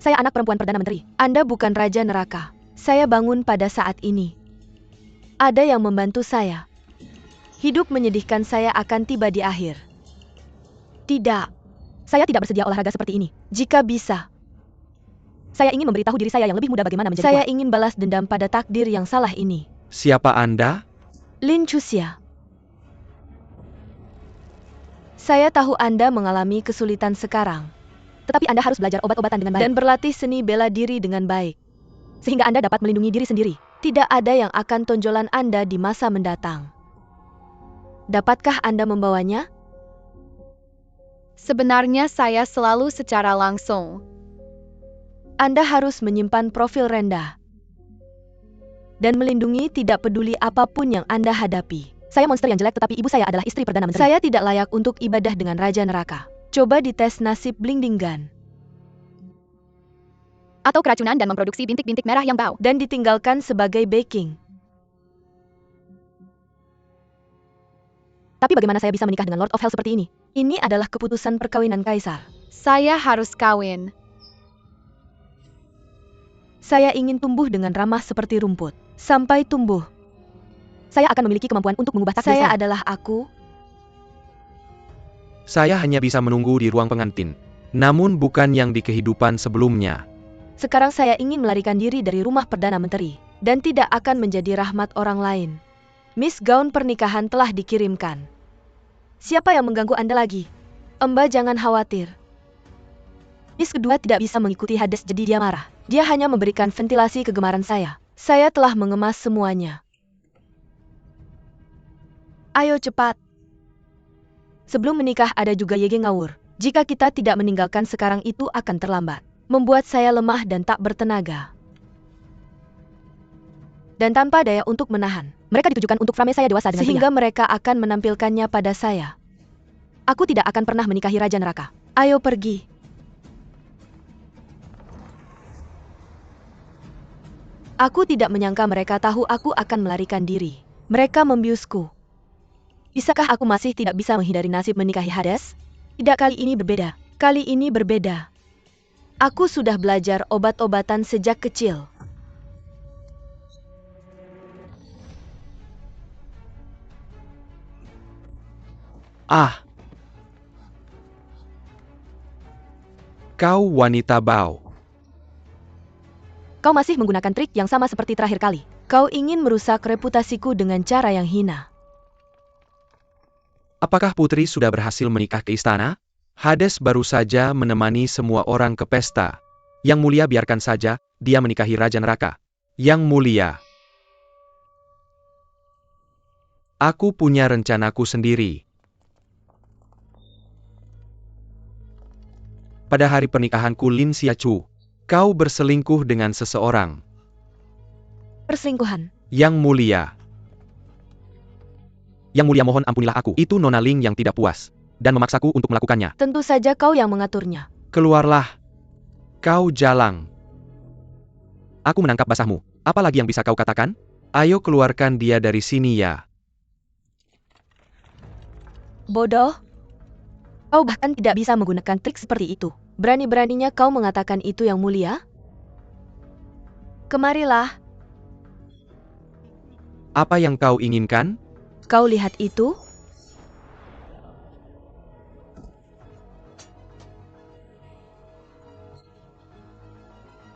Saya anak perempuan Perdana Menteri. Anda bukan Raja Neraka. Saya bangun pada saat ini. Ada yang membantu saya. Hidup menyedihkan saya akan tiba di akhir. Tidak. Saya tidak bersedia olahraga seperti ini. Jika bisa. Saya ingin memberitahu diri saya yang lebih muda bagaimana menjadi kuat. Saya ingin balas dendam pada takdir yang salah ini. Siapa Anda? Lin Chuxia. Saya tahu Anda mengalami kesulitan sekarang. Tetapi Anda harus belajar obat-obatan dengan baik. Dan berlatih seni bela diri dengan baik. Sehingga Anda dapat melindungi diri sendiri. Tidak ada yang akan tonjolan Anda di masa mendatang. Dapatkah Anda membawanya? Sebenarnya saya selalu secara langsung. Anda harus menyimpan profil rendah. Dan melindungi tidak peduli apapun yang Anda hadapi. Saya monster yang jelek tetapi ibu saya adalah istri Perdana Menteri. Saya tidak layak untuk ibadah dengan Raja Neraka. Coba dites nasib Blingdinggan. Atau keracunan dan memproduksi bintik-bintik merah yang bau. Dan ditinggalkan sebagai baking. Tapi bagaimana saya bisa menikah dengan Lord of Hell seperti ini? Ini adalah keputusan perkawinan Kaisar. Saya harus kawin. Saya ingin tumbuh dengan ramah seperti rumput. Sampai tumbuh. Saya akan memiliki kemampuan untuk mengubah takdir saya. Saya adalah aku. Saya hanya bisa menunggu di ruang pengantin. Namun bukan yang di kehidupan sebelumnya. Sekarang saya ingin melarikan diri dari rumah Perdana Menteri. Dan tidak akan menjadi rahmat orang lain. Miss, gaun pernikahan telah dikirimkan. Siapa yang mengganggu Anda lagi? Mbak jangan khawatir. Miss kedua tidak bisa mengikuti Hades jadi dia marah. Dia hanya memberikan ventilasi kegemaran saya. Saya telah mengemas semuanya. Ayo cepat. Sebelum menikah ada juga Yege Ngawur. Jika kita tidak meninggalkan sekarang itu akan terlambat. Membuat saya lemah dan tak bertenaga. Dan tanpa daya untuk menahan. Mereka ditujukan untuk frame saya dewasa dengan sehingga mereka akan menampilkannya pada saya. Aku tidak akan pernah menikahi Raja Neraka. Ayo pergi. Aku tidak menyangka mereka tahu aku akan melarikan diri. Mereka membiusku. Bisakah aku masih tidak bisa menghindari nasib menikahi Hades? Tidak, kali ini berbeda. Kali ini berbeda. Aku sudah belajar obat-obatan sejak kecil. Kau wanita bau. Kau masih menggunakan trik yang sama seperti terakhir kali. Kau ingin merusak reputasiku dengan cara yang hina. Apakah putri sudah berhasil menikah ke istana? Hades baru saja menemani semua orang ke pesta. Yang mulia, biarkan saja dia menikahi Raja Neraka. Yang mulia. Aku punya rencanaku sendiri. Pada hari pernikahanku Lin Xiaochu, kau berselingkuh dengan seseorang. Perselingkuhan. Yang mulia. Yang mulia, mohon ampunilah aku. Itu Nona Ling yang tidak puas. Dan memaksaku untuk melakukannya. Tentu saja kau yang mengaturnya. Keluarlah. Kau jalang. Aku menangkap basahmu. Apa lagi yang bisa kau katakan? Ayo keluarkan dia dari sini ya. Bodoh. Kau bahkan tidak bisa menggunakan trik seperti itu. Berani-beraninya kau mengatakan itu yang mulia? Kemarilah. Apa yang kau inginkan? Kau lihat itu?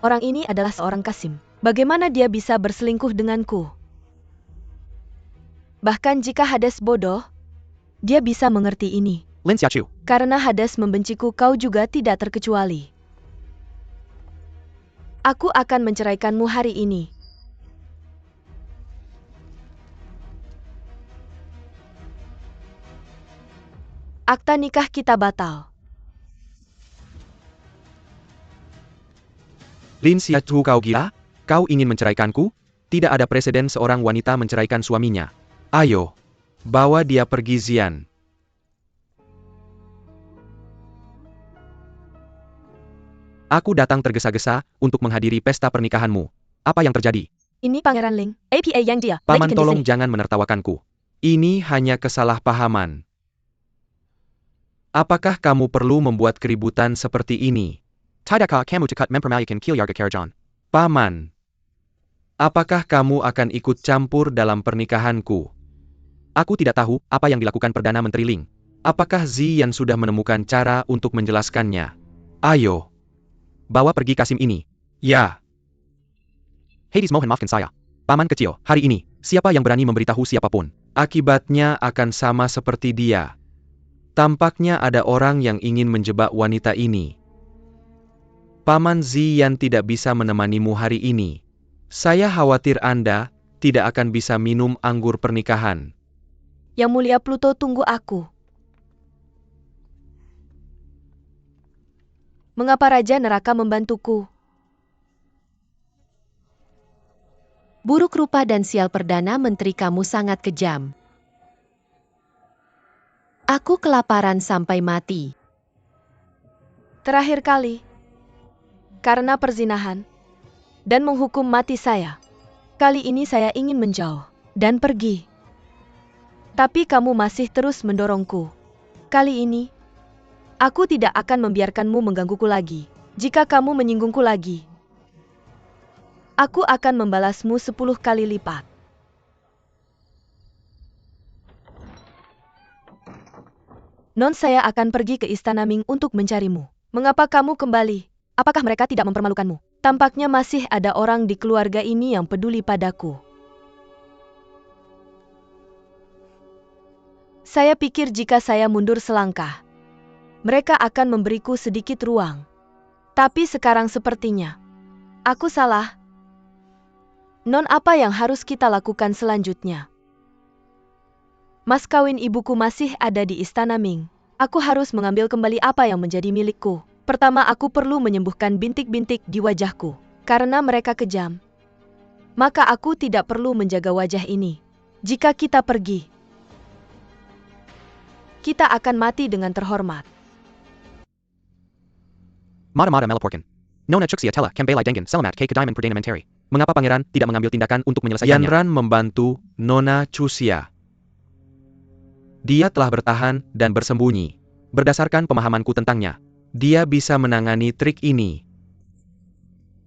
Orang ini adalah seorang Kasim. Bagaimana dia bisa berselingkuh denganku? Bahkan jika Hades bodoh, dia bisa mengerti ini. Lin Xiaochu. Karena Hades membenciku, kau juga tidak terkecuali. Aku akan menceraikanmu hari ini. Akta nikah kita batal. Lin Xiaochu, kau gila? Kau ingin menceraikanku? Tidak ada preseden seorang wanita menceraikan suaminya. Ayo, bawa dia pergi, Xian. Aku datang tergesa-gesa untuk menghadiri pesta pernikahanmu. Apa yang terjadi? Ini Pangeran Ling, APA yang dia. Paman, tolong jangan menertawakanku. Ini hanya kesalahpahaman. Apakah kamu perlu membuat keributan seperti ini? Tidakkah kamu cekat mempermalukan keluarga Karajan? Paman, apakah kamu akan ikut campur dalam pernikahanku? Aku tidak tahu apa yang dilakukan Perdana Menteri Ling. Apakah Ziyan sudah menemukan cara untuk menjelaskannya? Ayo, bawa pergi Kasim ini. Ya. Hades mohon maafkan saya. Paman kecil, hari ini, siapa yang berani memberitahu siapapun? Akibatnya akan sama seperti dia. Tampaknya ada orang yang ingin menjebak wanita ini. Paman Ziyan tidak bisa menemanimu hari ini. Saya khawatir Anda tidak akan bisa minum anggur pernikahan. Yang Mulia Pluto, tunggu aku. Mengapa Raja Neraka membantuku? Buruk rupa dan sial Perdana Menteri kamu sangat kejam. Aku kelaparan sampai mati. Terakhir kali. Karena perzinahan. Dan menghukum mati saya. Kali ini saya ingin menjauh. Dan pergi. Tapi kamu masih terus mendorongku. Kali ini, aku tidak akan membiarkanmu menggangguku lagi. Jika kamu menyinggungku lagi, aku akan membalasmu 10 kali lipat. Non, saya akan pergi ke Istana Ming untuk mencarimu. Mengapa kamu kembali? Apakah mereka tidak mempermalukanmu? Tampaknya masih ada orang di keluarga ini yang peduli padaku. Saya pikir jika saya mundur selangkah, mereka akan memberiku sedikit ruang. Tapi sekarang sepertinya, aku salah. Non, apa yang harus kita lakukan selanjutnya? Mas kawin ibuku masih ada di Istana Ming. Aku harus mengambil kembali apa yang menjadi milikku. Pertama, aku perlu menyembuhkan bintik-bintik di wajahku. Karena mereka kejam, maka aku tidak perlu menjaga wajah ini. Jika kita pergi, kita akan mati dengan terhormat. Mata-mata melaporkan. Nona Chuxia Tella kembali dengan selamat ke kediaman Perdana Menteri. Mengapa pangeran tidak mengambil tindakan untuk menyelesaikannya? Yanran membantu Nona Chuxia. Dia telah bertahan dan bersembunyi. Berdasarkan pemahamanku tentangnya, dia bisa menangani trik ini.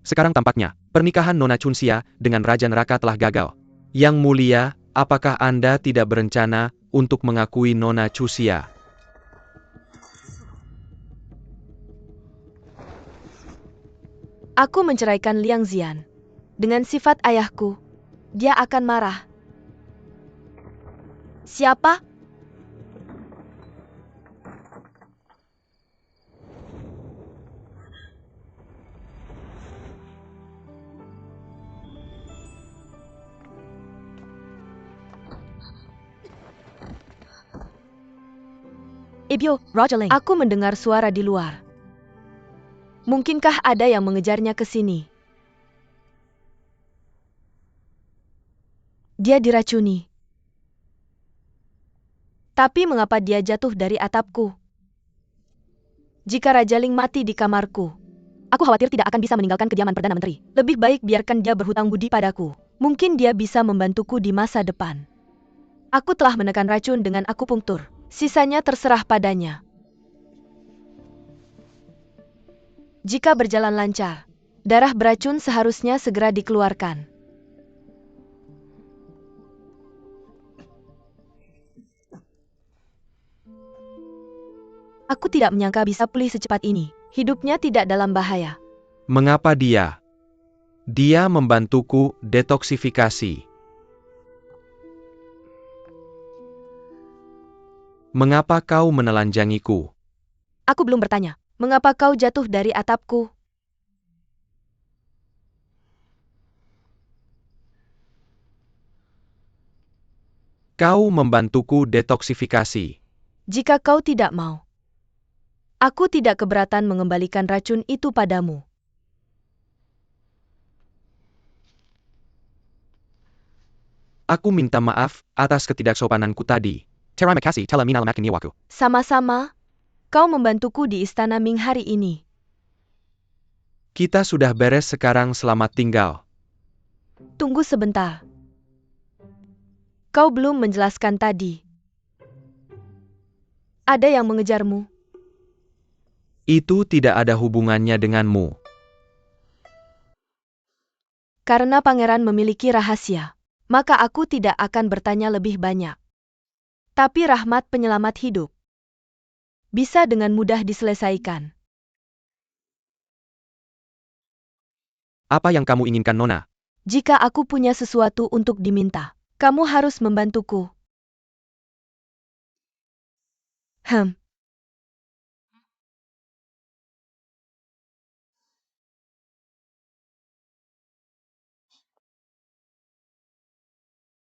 Sekarang tampaknya, pernikahan Nona Chuxia dengan Raja Neraka telah gagal. Yang Mulia, apakah Anda tidak berencana untuk mengakui Nona Chuxia? Aku menceraikan Liang Ziyan. Dengan sifat ayahku, dia akan marah. Siapa? Ibyo, Raja Ling. Aku mendengar suara di luar. Mungkinkah ada yang mengejarnya ke sini? Dia diracuni. Tapi mengapa dia jatuh dari atapku? Jika Raja Ling mati di kamarku, aku khawatir tidak akan bisa meninggalkan kediaman Perdana Menteri. Lebih baik biarkan dia berhutang budi padaku. Mungkin dia bisa membantuku di masa depan. Aku telah menekan racun dengan akupunktur. Sisanya terserah padanya. Jika berjalan lancar, darah beracun seharusnya segera dikeluarkan. Aku tidak menyangka bisa pulih secepat ini. Hidupnya tidak dalam bahaya. Mengapa dia? Dia membantuku detoksifikasi. Mengapa kau menelanjangiku? Aku belum bertanya. Mengapa kau jatuh dari atapku? Kau membantuku detoksifikasi. Jika kau tidak mau, aku tidak keberatan mengembalikan racun itu padamu. Aku minta maaf atas ketidaksopananku tadi. Terima kasih telah menyelamatkan nyawaku. Sama-sama, kau membantuku di Istana Ming hari ini. Kita sudah beres sekarang, selamat tinggal. Tunggu sebentar. Kau belum menjelaskan tadi. Ada yang mengejarmu. Itu tidak ada hubungannya denganmu. Karena pangeran memiliki rahasia, maka aku tidak akan bertanya lebih banyak. Tapi rahmat penyelamat hidup bisa dengan mudah diselesaikan. Apa yang kamu inginkan, Nona? Jika aku punya sesuatu untuk diminta, kamu harus membantuku.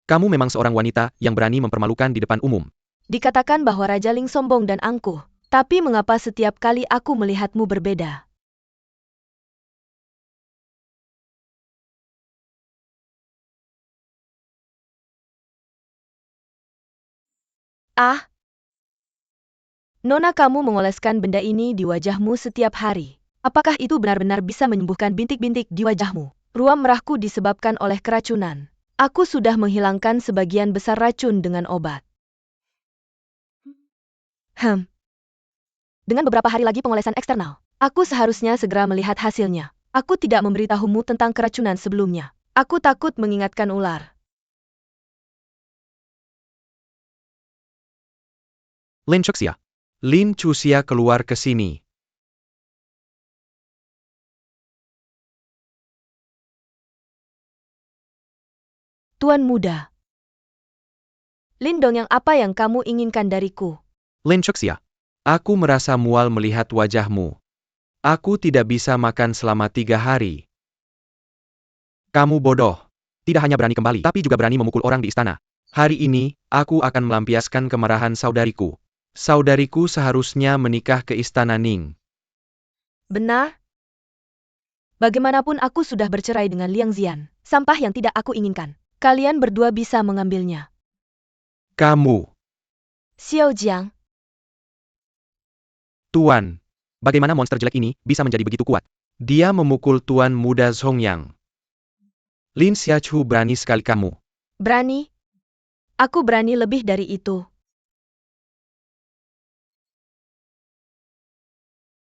Kamu memang seorang wanita yang berani mempermalukan di depan umum. Dikatakan bahwa Raja Ling sombong dan angkuh, tapi mengapa setiap kali aku melihatmu berbeda? Ah, Nona, kamu mengoleskan benda ini di wajahmu setiap hari. Apakah itu benar-benar bisa menyembuhkan bintik-bintik di wajahmu? Ruam merahku disebabkan oleh keracunan. Aku sudah menghilangkan sebagian besar racun dengan obat. Dengan beberapa hari lagi pengolesan eksternal, aku seharusnya segera melihat hasilnya. Aku tidak memberitahumu tentang keracunan sebelumnya. Aku takut mengingatkan ular. Lin Chuxia. Lin Chuxia keluar ke sini. Tuan muda. Lindong, yang apa yang kamu inginkan dariku? Lin Chuxia. Aku merasa mual melihat wajahmu. Aku tidak bisa makan selama 3 hari. Kamu bodoh. Tidak hanya berani kembali, tapi juga berani memukul orang di istana. Hari ini, aku akan melampiaskan kemarahan saudariku. Saudariku seharusnya menikah ke istana Ning. Benar? Bagaimanapun aku sudah bercerai dengan Liang Zian. Sampah yang tidak aku inginkan. Kalian berdua bisa mengambilnya. Kamu. Xiao Jiang. Tuan. Bagaimana monster jelek ini bisa menjadi begitu kuat? Dia memukul tuan muda Zongyang. Lin Xiachu, berani sekali kamu. Berani? Aku berani lebih dari itu.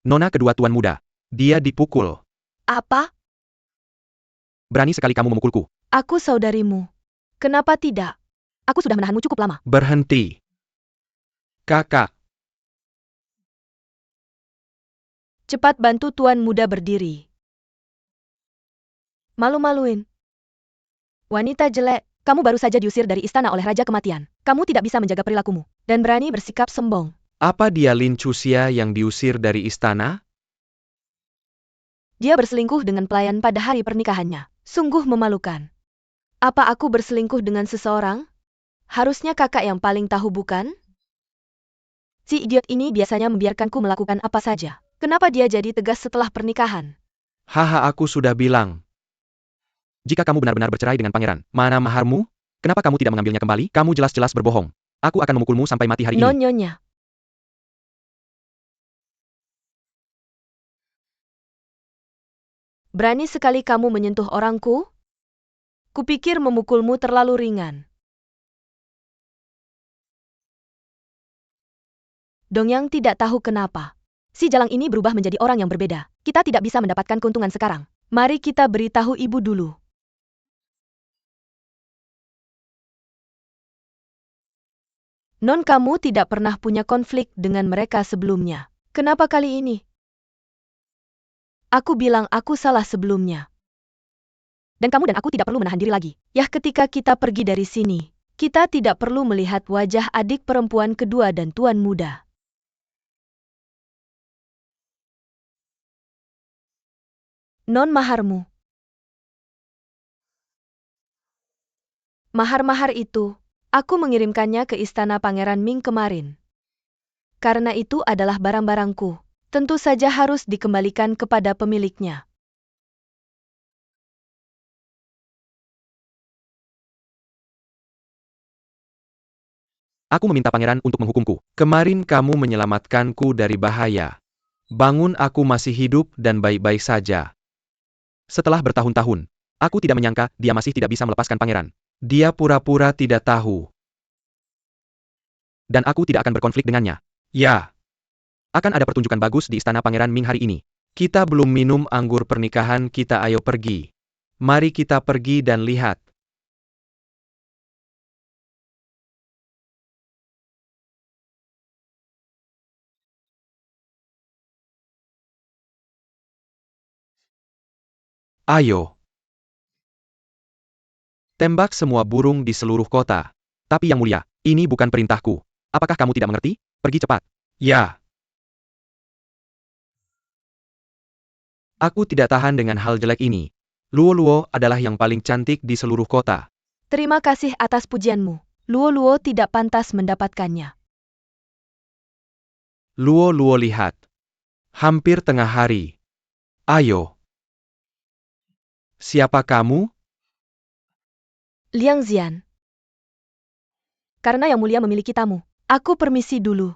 Nona kedua tuan muda. Dia dipukul. Apa? Berani sekali kamu memukulku. Aku saudarimu. Kenapa tidak? Aku sudah menahanmu cukup lama. Berhenti. Kakak. Cepat bantu tuan muda berdiri. Malu-maluin. Wanita jelek, kamu baru saja diusir dari istana oleh Raja Kematian. Kamu tidak bisa menjaga perilakumu, dan berani bersikap sombong. Apa dia Lin Chuxia yang diusir dari istana? Dia berselingkuh dengan pelayan pada hari pernikahannya. Sungguh memalukan. Apa aku berselingkuh dengan seseorang? Harusnya kakak yang paling tahu, bukan? Si idiot ini biasanya membiarkanku melakukan apa saja. Kenapa dia jadi tegas setelah pernikahan? Haha, aku sudah bilang. Jika kamu benar-benar bercerai dengan pangeran, mana maharmu? Kenapa kamu tidak mengambilnya kembali? Kamu jelas-jelas berbohong. Aku akan memukulmu sampai mati hari ini. Nonyonya. Berani sekali kamu menyentuh orangku? Kupikir memukulmu terlalu ringan. Dongyang tidak tahu kenapa. Si Jalang ini berubah menjadi orang yang berbeda. Kita tidak bisa mendapatkan keuntungan sekarang. Mari kita beritahu ibu dulu. Non, kamu tidak pernah punya konflik dengan mereka sebelumnya. Kenapa kali ini? Aku bilang aku salah sebelumnya. Dan kamu dan aku tidak perlu menahan diri lagi. Yah, ketika kita pergi dari sini, kita tidak perlu melihat wajah adik perempuan kedua dan tuan muda. Non, maharmu. Mahar-mahar itu, aku mengirimkannya ke istana Pangeran Ming kemarin. Karena itu adalah barang-barangku. Tentu saja harus dikembalikan kepada pemiliknya. Aku meminta pangeran untuk menghukumku. Kemarin kamu menyelamatkanku dari bahaya. Bangun, aku masih hidup dan baik-baik saja. Setelah bertahun-tahun, aku tidak menyangka dia masih tidak bisa melepaskan pangeran. Dia pura-pura tidak tahu. Dan aku tidak akan berkonflik dengannya. Ya. Akan ada pertunjukan bagus di Istana Pangeran Ming hari ini. Kita belum minum anggur pernikahan kita, ayo pergi. Mari kita pergi dan lihat. Ayo. Tembak semua burung di seluruh kota. Tapi Yang Mulia, ini bukan perintahku. Apakah kamu tidak mengerti? Pergi cepat. Ya. Aku tidak tahan dengan hal jelek ini. Luo-Luo adalah yang paling cantik di seluruh kota. Terima kasih atas pujianmu. Luo-Luo tidak pantas mendapatkannya. Luo-Luo lihat. Hampir tengah hari. Ayo. Siapa kamu? Liang Zian. Karena Yang Mulia memiliki tamu, aku permisi dulu.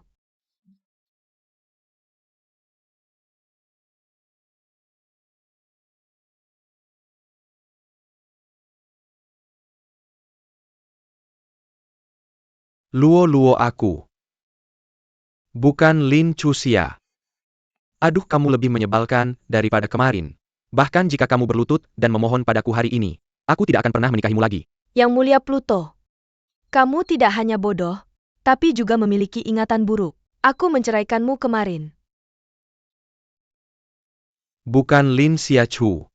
Luo-Luo aku. Bukan Lin Chuxia. Aduh, kamu lebih menyebalkan daripada kemarin. Bahkan jika kamu berlutut dan memohon padaku hari ini, aku tidak akan pernah menikahimu lagi. Yang Mulia Pluto. Kamu tidak hanya bodoh, tapi juga memiliki ingatan buruk. Aku menceraikanmu kemarin. Bukan Lin Xiachu.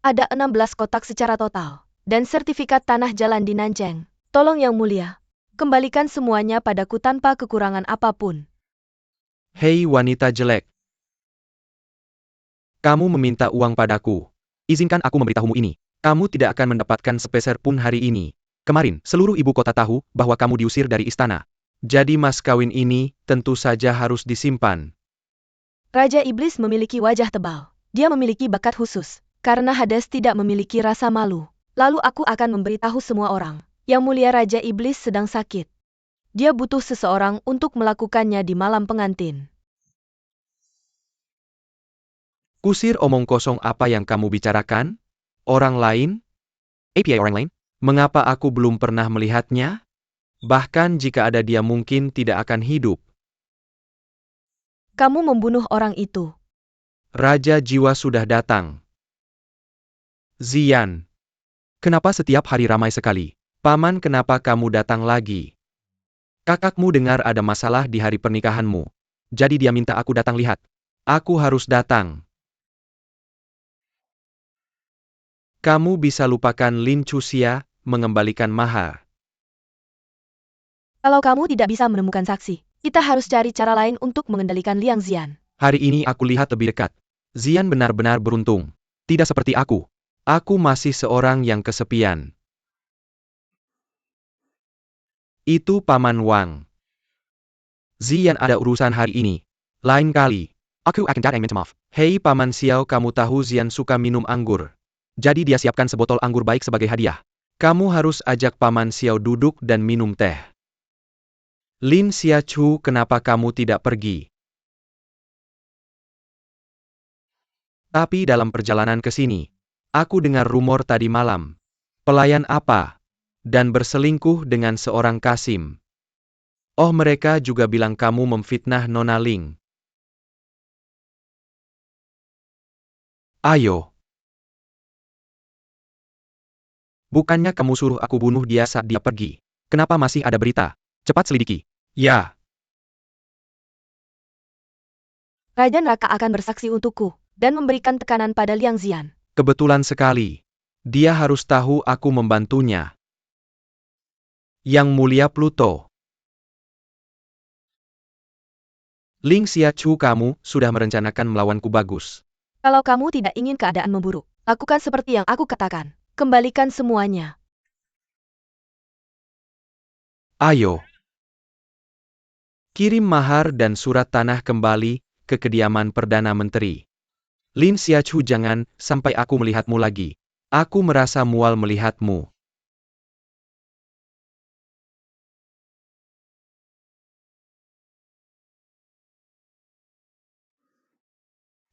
Ada 16 kotak secara total, dan sertifikat tanah jalan di Nanjing. Tolong Yang Mulia, kembalikan semuanya padaku tanpa kekurangan apapun. Hei wanita jelek. Kamu meminta uang padaku. Izinkan aku memberitahumu ini. Kamu tidak akan mendapatkan sepeser pun hari ini. Kemarin, seluruh ibu kota tahu bahwa kamu diusir dari istana. Jadi mas kawin ini tentu saja harus disimpan. Raja Iblis memiliki wajah tebal. Dia memiliki bakat khusus. Karena Hades tidak memiliki rasa malu. Lalu aku akan memberitahu semua orang. Yang Mulia Raja Iblis sedang sakit. Dia butuh seseorang untuk melakukannya di malam pengantin. Kusir omong kosong, apa yang kamu bicarakan? Orang lain? APA orang lain? Mengapa aku belum pernah melihatnya? Bahkan jika ada dia mungkin tidak akan hidup. Kamu membunuh orang itu. Raja Jiwa sudah datang. Zian. Kenapa setiap hari ramai sekali? Paman, kenapa kamu datang lagi? Kakakmu dengar ada masalah di hari pernikahanmu. Jadi dia minta aku datang lihat. Aku harus datang. Kamu bisa lupakan Lin Chuxia, mengembalikan mahar. Kalau kamu tidak bisa menemukan saksi, kita harus cari cara lain untuk mengendalikan Liang Zian. Hari ini aku lihat lebih dekat. Zian benar-benar beruntung. Tidak seperti aku. Aku masih seorang yang kesepian. Itu Paman Wang. Zian ada urusan hari ini. Lain kali. Aku akan datang minta maaf. Hei Paman Xiao, kamu tahu Zian suka minum anggur. Jadi dia siapkan sebotol anggur baik sebagai hadiah. Kamu harus ajak Paman Xiao duduk dan minum teh. Lin Xiachu, kenapa kamu tidak pergi? Tapi dalam perjalanan ke sini, aku dengar rumor tadi malam. Pelayan apa? Dan berselingkuh dengan seorang Kasim. Oh, mereka juga bilang kamu memfitnah Nona Ling. Ayo. Bukannya kamu suruh aku bunuh dia saat dia pergi. Kenapa masih ada berita? Cepat selidiki. Ya. Raja Neraka akan bersaksi untukku, dan memberikan tekanan pada Liang Zian. Kebetulan sekali. Dia harus tahu aku membantunya. Yang Mulia Pluto. Ling Xiachu, kamu sudah merencanakan melawanku, bagus. Kalau kamu tidak ingin keadaan memburuk, lakukan seperti yang aku katakan. Kembalikan semuanya. Ayo. Kirim mahar dan surat tanah kembali ke kediaman Perdana Menteri. Lin Xiachu, jangan sampai aku melihatmu lagi. Aku merasa mual melihatmu.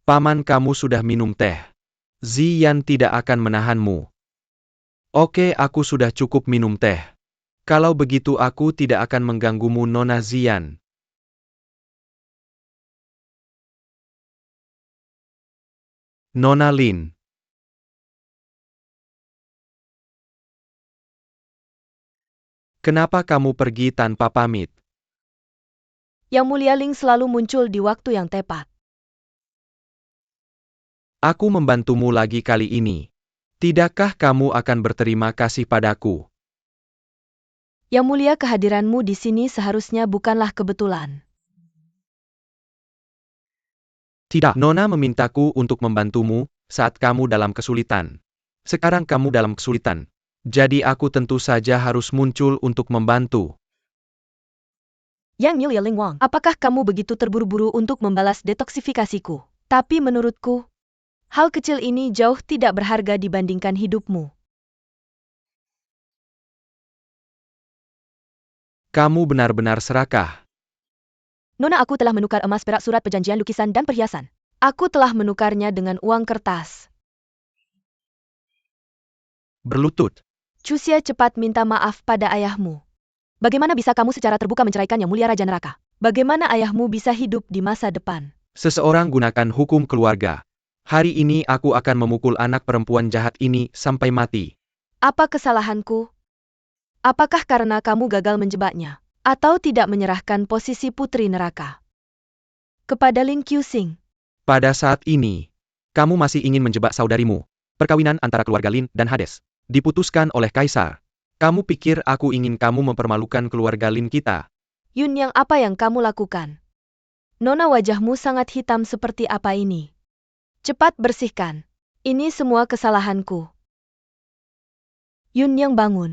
Paman, kamu sudah minum teh. Zian tidak akan menahanmu. Oke, aku sudah cukup minum teh. Kalau begitu aku tidak akan mengganggumu, Nona Zian. Nona Lin. Kenapa kamu pergi tanpa pamit? Yang Mulia Ling selalu muncul di waktu yang tepat. Aku membantumu lagi kali ini. Tidakkah kamu akan berterima kasih padaku? Yang Mulia, kehadiranmu di sini seharusnya bukanlah kebetulan. Tidak, Nona memintaku untuk membantumu saat kamu dalam kesulitan. Sekarang kamu dalam kesulitan. Jadi aku tentu saja harus muncul untuk membantu. Yang Mulia Ling Wang, apakah kamu begitu terburu-buru untuk membalas detoksifikasiku? Tapi menurutku, hal kecil ini jauh tidak berharga dibandingkan hidupmu. Kamu benar-benar serakah. Nona, aku telah menukar emas, perak, surat perjanjian, lukisan, dan perhiasan. Aku telah menukarnya dengan uang kertas. Berlutut. Cusia, cepat minta maaf pada ayahmu. Bagaimana bisa kamu secara terbuka menceraikan Yang Mulia Raja Neraka? Bagaimana ayahmu bisa hidup di masa depan? Seseorang gunakan hukum keluarga. Hari ini aku akan memukul anak perempuan jahat ini sampai mati. Apa kesalahanku? Apakah karena kamu gagal menjebaknya? Atau tidak menyerahkan posisi putri neraka kepada Lin Qixing? Pada saat ini, kamu masih ingin menjebak saudarimu. Perkawinan antara keluarga Lin dan Hades diputuskan oleh Kaisar. Kamu pikir aku ingin kamu mempermalukan keluarga Lin kita? Yun Yang, apa yang kamu lakukan? Nona, wajahmu sangat hitam seperti apa ini? Cepat bersihkan. Ini semua kesalahanku. Yun Yang, bangun.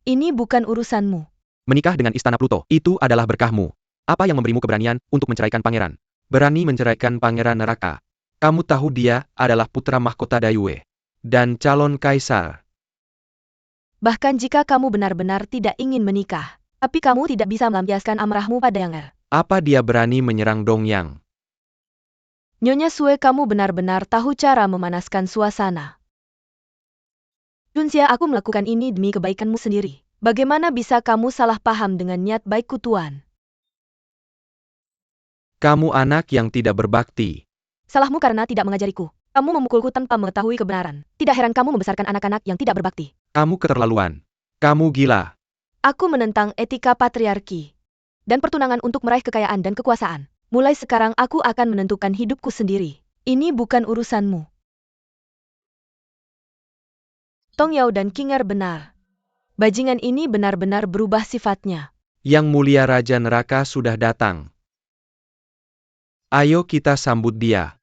Ini bukan urusanmu. Menikah dengan Istana Pluto, itu adalah berkahmu. Apa yang memberimu keberanian untuk menceraikan pangeran? Berani menceraikan pangeran neraka. Kamu tahu dia adalah putra mahkota Daiyue dan calon kaisar. Bahkan jika kamu benar-benar tidak ingin menikah, tapi kamu tidak bisa melampiaskan amarahmu pada Yang Er. Apa dia berani menyerang Dongyang? Nyonya Sue, kamu benar-benar tahu cara memanaskan suasana. Junxia, aku melakukan ini demi kebaikanmu sendiri. Bagaimana bisa kamu salah paham dengan niat baikku, Tuan? Kamu anak yang tidak berbakti. Salahmu karena tidak mengajariku. Kamu memukulku tanpa mengetahui kebenaran. Tidak heran kamu membesarkan anak-anak yang tidak berbakti. Kamu keterlaluan. Kamu gila. Aku menentang etika patriarki dan pertunangan untuk meraih kekayaan dan kekuasaan. Mulai sekarang aku akan menentukan hidupku sendiri. Ini bukan urusanmu. Tong Yao dan King Er benar. Bajingan ini benar-benar berubah sifatnya. Yang Mulia Raja Neraka sudah datang. Ayo kita sambut dia.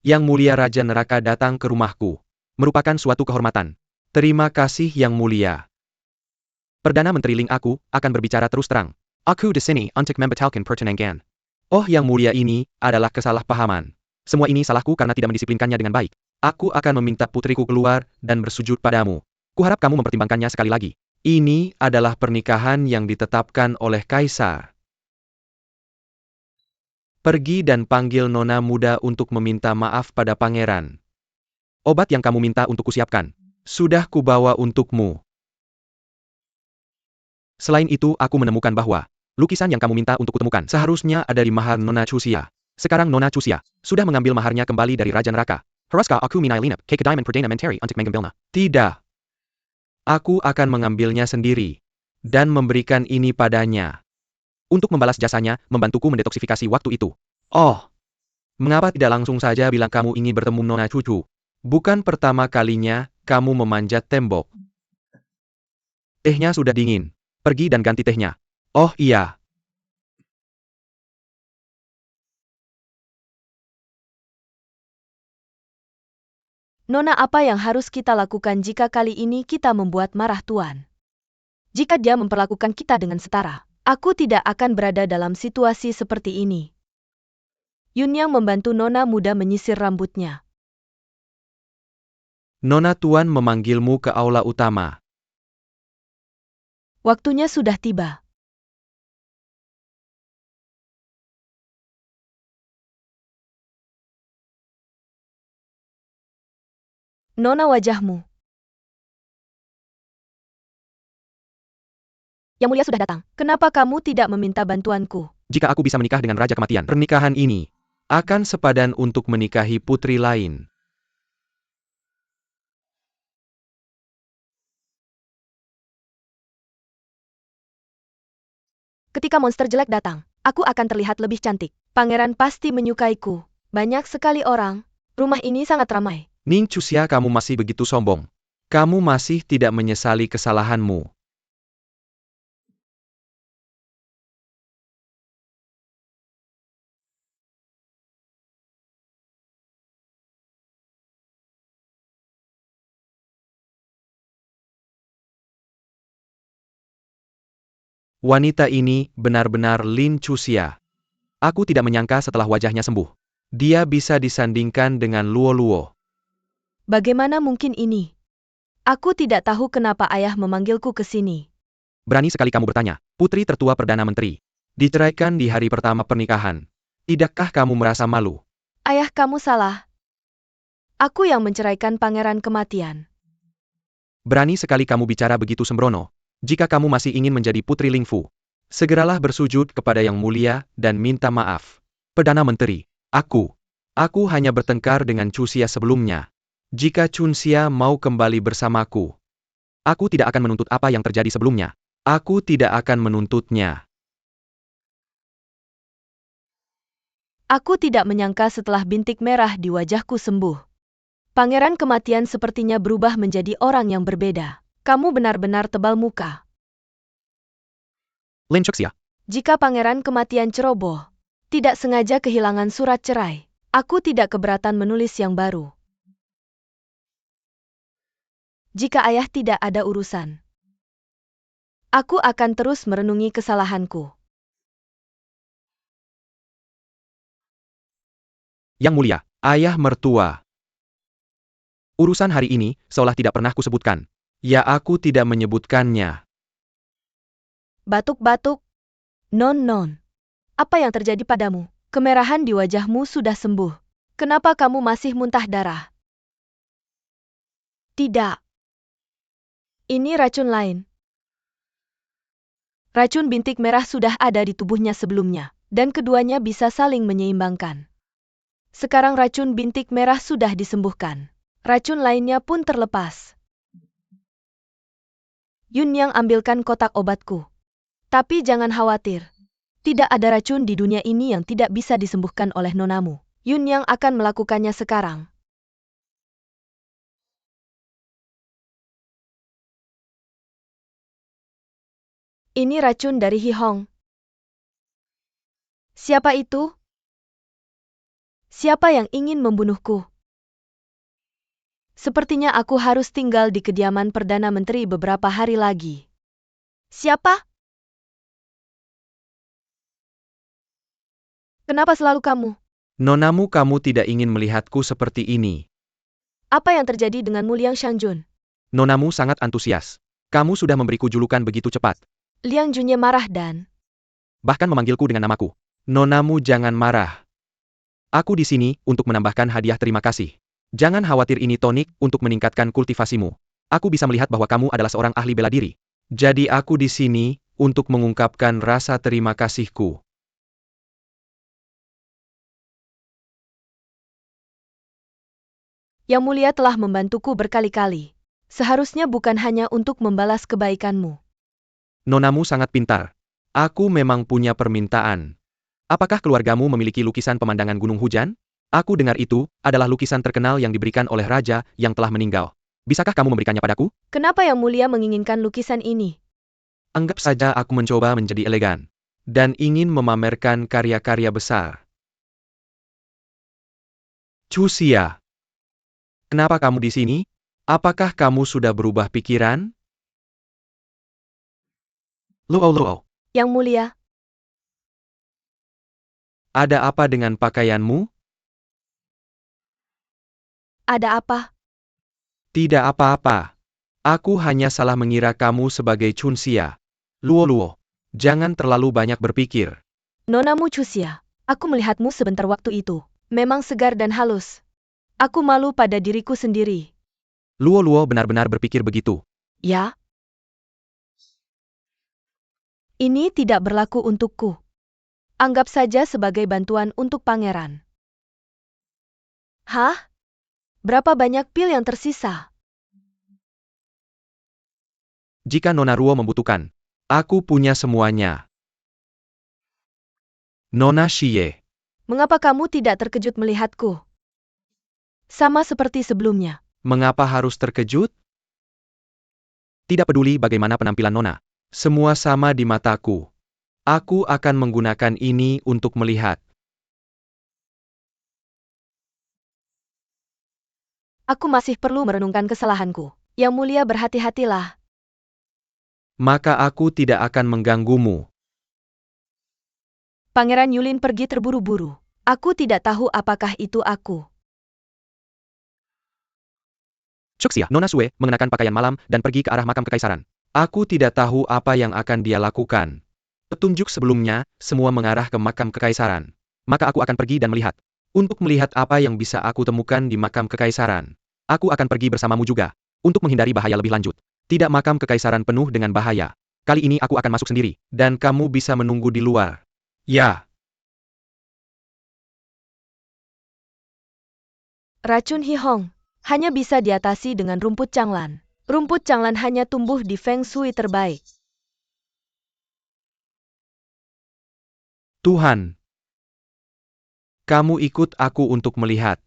Yang Mulia Raja Neraka datang ke rumahku. Merupakan suatu kehormatan. Terima kasih Yang Mulia. Perdana Menteri Ling, aku akan berbicara terus terang. Aku di sini untuk membatalkan pertunangan. Oh, Yang Mulia, ini adalah kesalahpahaman. Semua ini salahku karena tidak mendisiplinkannya dengan baik. Aku akan meminta putriku keluar dan bersujud padamu. Kuharap kamu mempertimbangkannya sekali lagi. Ini adalah pernikahan yang ditetapkan oleh Kaisar. Pergi dan panggil nona muda untuk meminta maaf pada pangeran. Obat yang kamu minta untuk kusiapkan sudah kubawa untukmu. Selain itu, aku menemukan bahwa lukisan yang kamu minta untuk kutemukan seharusnya ada di mahar Nona Cusia. Sekarang Nona Cusia sudah mengambil maharnya kembali dari Raja Neraka. Haruskah aku minailinap ke Diamond Perdana Menteri untuk mengambilnya? Tidak. Aku akan mengambilnya sendiri dan memberikan ini padanya. Untuk membalas jasanya, membantuku mendetoksifikasi waktu itu. Oh, mengapa tidak langsung saja bilang kamu ingin bertemu Nona Cucu? Bukan pertama kalinya kamu memanjat tembok. Tehnya sudah dingin. Pergi dan ganti tehnya. Oh iya. Nona, apa yang harus kita lakukan jika kali ini kita membuat marah Tuan? Jika dia memperlakukan kita dengan setara, aku tidak akan berada dalam situasi seperti ini. Yun Yang membantu Nona muda menyisir rambutnya. Nona Tuan memanggilmu ke aula utama. Waktunya sudah tiba. Nona, wajahmu. Yang Mulia sudah datang. Kenapa kamu tidak meminta bantuanku? Jika aku bisa menikah dengan Raja Kematian, pernikahan ini akan sepadan untuk menikahi putri lain. Ketika monster jelek datang, aku akan terlihat lebih cantik. Pangeran pasti menyukaiku. Banyak sekali orang. Rumah ini sangat ramai. Ning Chuxia, kamu masih begitu sombong. Kamu masih tidak menyesali kesalahanmu. Wanita ini benar-benar Lin Chuxia. Aku tidak menyangka setelah wajahnya sembuh. Dia bisa disandingkan dengan Luo Luo. Bagaimana mungkin ini? Aku tidak tahu kenapa ayah memanggilku ke sini. Berani sekali kamu bertanya, putri tertua Perdana Menteri. Diceraikan di hari pertama pernikahan. Tidakkah kamu merasa malu? Ayah, kamu salah. Aku yang menceraikan Pangeran Kematian. Berani sekali kamu bicara begitu sembrono. Jika kamu masih ingin menjadi putri Lingfu, segeralah bersujud kepada Yang Mulia dan minta maaf. Perdana Menteri, aku hanya bertengkar dengan Chuxia sebelumnya. Jika Chuxia mau kembali bersamaku, aku tidak akan menuntut apa yang terjadi sebelumnya. Aku tidak akan menuntutnya. Aku tidak menyangka setelah bintik merah di wajahku sembuh. Pangeran Kematian sepertinya berubah menjadi orang yang berbeda. Kamu benar-benar tebal muka. Lin Chuxia, Jika Pangeran Kematian ceroboh, tidak sengaja kehilangan surat cerai, aku tidak keberatan menulis yang baru. Jika ayah tidak ada urusan, aku akan terus merenungi kesalahanku. Yang Mulia, ayah mertua. Urusan hari ini seolah tidak pernah kusebutkan. Ya, aku tidak menyebutkannya. Batuk-batuk. Non. Apa yang terjadi padamu? Kemerahan di wajahmu sudah sembuh. Kenapa kamu masih muntah darah? Tidak. Ini racun lain. Racun bintik merah sudah ada di tubuhnya sebelumnya, dan keduanya bisa saling menyeimbangkan. Sekarang racun bintik merah sudah disembuhkan. Racun lainnya pun terlepas. Yun Yang, ambilkan kotak obatku. Tapi jangan khawatir. Tidak ada racun di dunia ini yang tidak bisa disembuhkan oleh nonamu. Yun Yang akan melakukannya sekarang. Ini racun dari Hi Hong. Siapa itu? Siapa yang ingin membunuhku? Sepertinya aku harus tinggal di kediaman Perdana Menteri beberapa hari lagi. Siapa? Kenapa selalu kamu? Nonamu, kamu tidak ingin melihatku seperti ini. Apa yang terjadi denganmu, Liang Shangjun? Nonamu sangat antusias. Kamu sudah memberiku julukan begitu cepat. Liang Junye marah dan Bahkan memanggilku dengan namaku. Nonamu, jangan marah. Aku di sini untuk menambahkan hadiah terima kasih. Jangan khawatir, ini tonik untuk meningkatkan kultivasimu. Aku bisa melihat bahwa kamu adalah seorang ahli bela diri. Jadi aku di sini untuk mengungkapkan rasa terima kasihku. Yang Mulia telah membantuku berkali-kali. Seharusnya bukan hanya untuk membalas kebaikanmu. Nonamu sangat pintar. Aku memang punya permintaan. Apakah keluargamu memiliki lukisan pemandangan gunung hujan? Aku dengar itu adalah lukisan terkenal yang diberikan oleh raja yang telah meninggal. Bisakah kamu memberikannya padaku? Kenapa Yang Mulia menginginkan lukisan ini? Anggap saja aku mencoba menjadi elegan dan ingin memamerkan karya-karya besar. Chuxia, kenapa kamu di sini? Apakah kamu sudah berubah pikiran? Luo, Yang Mulia, ada apa dengan pakaianmu? ada apa? Tidak apa-apa. Aku hanya salah mengira kamu sebagai Chuxia. Luo, jangan terlalu banyak berpikir. Nonamu Chuxia, aku melihatmu sebentar waktu itu. Memang segar dan halus. Aku malu pada diriku sendiri. Luo benar-benar berpikir begitu. Ya? Ini tidak berlaku untukku. Anggap saja sebagai bantuan untuk pangeran. Hah? Berapa banyak pil yang tersisa? Jika Nona Ruo membutuhkan, aku punya semuanya. Nona Shie. Mengapa kamu tidak terkejut melihatku? Sama seperti sebelumnya. Mengapa harus terkejut? Tidak peduli bagaimana penampilan Nona. Semua sama di mataku. Aku akan menggunakan ini untuk melihat. Aku masih perlu merenungkan kesalahanku. Yang mulia, berhati-hatilah. Maka aku tidak akan mengganggumu. Pangeran Yulin pergi terburu-buru. Aku tidak tahu apakah itu aku. Cuxia, Nona Sue, mengenakan pakaian malam dan pergi ke arah makam kekaisaran. Aku tidak tahu apa yang akan dia lakukan. Petunjuk sebelumnya, semua mengarah ke makam kekaisaran. Maka aku akan pergi dan melihat. Untuk melihat apa yang bisa aku temukan di makam kekaisaran. Aku akan pergi bersamamu juga. Untuk menghindari bahaya lebih lanjut. Tidak, makam kekaisaran penuh dengan bahaya. Kali ini aku akan masuk sendiri, dan kamu bisa menunggu di luar. Ya. Racun Hihong hanya bisa diatasi dengan rumput canglan. Rumput canglan hanya tumbuh di Feng Shui terbaik. Tuhan. Kamu ikut aku untuk melihat.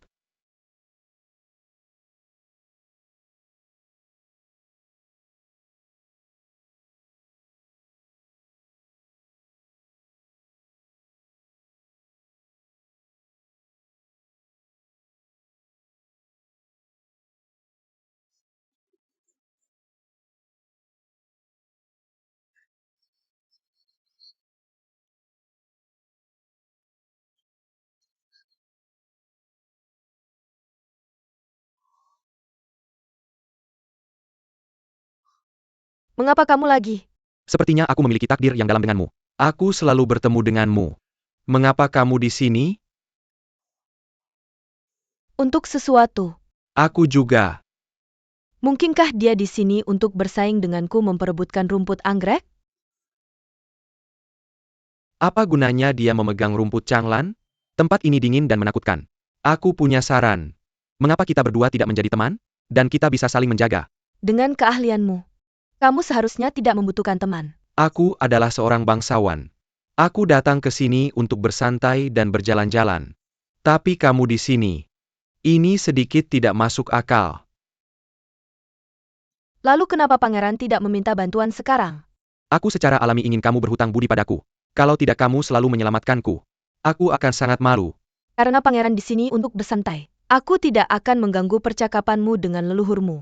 Mengapa kamu lagi? Sepertinya aku memiliki takdir yang dalam denganmu. Aku selalu bertemu denganmu. Mengapa kamu di sini? Untuk sesuatu. Aku juga. Mungkinkah dia di sini untuk bersaing denganku memperebutkan rumput anggrek? Apa gunanya dia memegang rumput canglan? Tempat ini dingin dan menakutkan. Aku punya saran. Mengapa kita berdua tidak menjadi teman? Dan kita bisa saling menjaga. Dengan keahlianmu, kamu seharusnya tidak membutuhkan teman. Aku adalah seorang bangsawan. Aku datang ke sini untuk bersantai dan berjalan-jalan. Tapi kamu di sini. Ini sedikit tidak masuk akal. Lalu kenapa pangeran tidak meminta bantuan sekarang? Aku secara alami ingin kamu berhutang budi padaku. Kalau tidak, kamu selalu menyelamatkanku. Aku akan sangat malu. Karena pangeran di sini untuk bersantai. Aku tidak akan mengganggu percakapanmu dengan leluhurmu.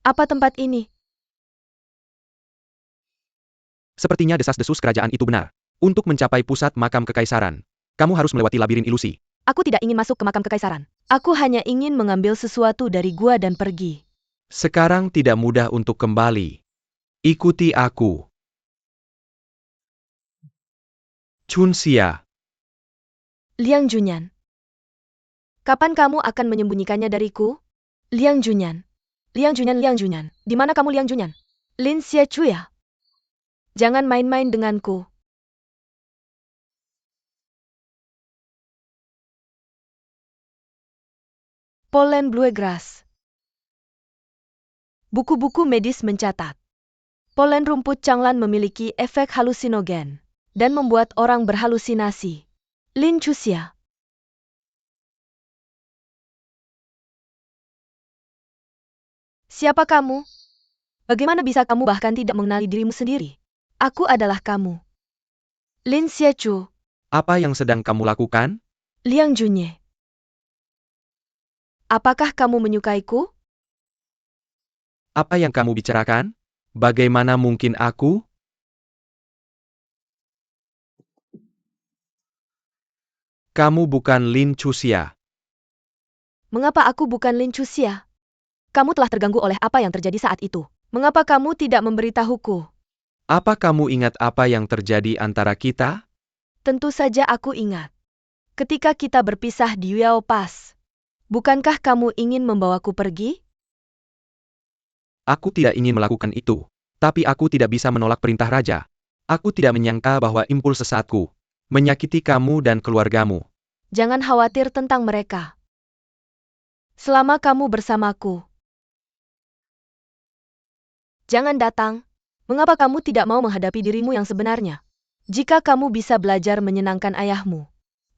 Apa tempat ini? Sepertinya desas-desus kerajaan itu benar. Untuk mencapai pusat makam kekaisaran, kamu harus melewati labirin ilusi. Aku tidak ingin masuk ke makam kekaisaran. Aku hanya ingin mengambil sesuatu dari gua dan pergi. Sekarang tidak mudah untuk kembali. Ikuti aku. Chunxia. Liang Junyan. Kapan kamu akan menyembunyikannya dariku? Liang Junyan. Liang Junyan, Liang Junyan. Di mana kamu, Liang Junyan? Lin Xiechuya. Jangan main-main denganku. Pollen bluegrass. Buku-buku medis mencatat. Polen rumput canglan memiliki efek halusinogen dan membuat orang berhalusinasi. Lin Chuxia. Siapa kamu? Bagaimana bisa kamu bahkan tidak mengenali dirimu sendiri? Aku adalah kamu. Lin Xiechu. Apa yang sedang kamu lakukan? Liang Junye. Apakah kamu menyukaiku? Apa yang kamu bicarakan? Bagaimana mungkin aku? Kamu bukan Lin Chuxia. Mengapa aku bukan Lin Chuxia? Kamu telah terganggu oleh apa yang terjadi saat itu. Mengapa kamu tidak memberitahuku? Apa kamu ingat apa yang terjadi antara kita? Tentu saja aku ingat. Ketika kita berpisah di Yao Pass, bukankah kamu ingin membawaku pergi? Aku tidak ingin melakukan itu. Tapi aku tidak bisa menolak perintah raja. Aku tidak menyangka bahwa impuls sesaatku menyakiti kamu dan keluargamu. Jangan khawatir tentang mereka. Selama kamu bersamaku, jangan datang. Mengapa kamu tidak mau menghadapi dirimu yang sebenarnya? Jika kamu bisa belajar menyenangkan ayahmu,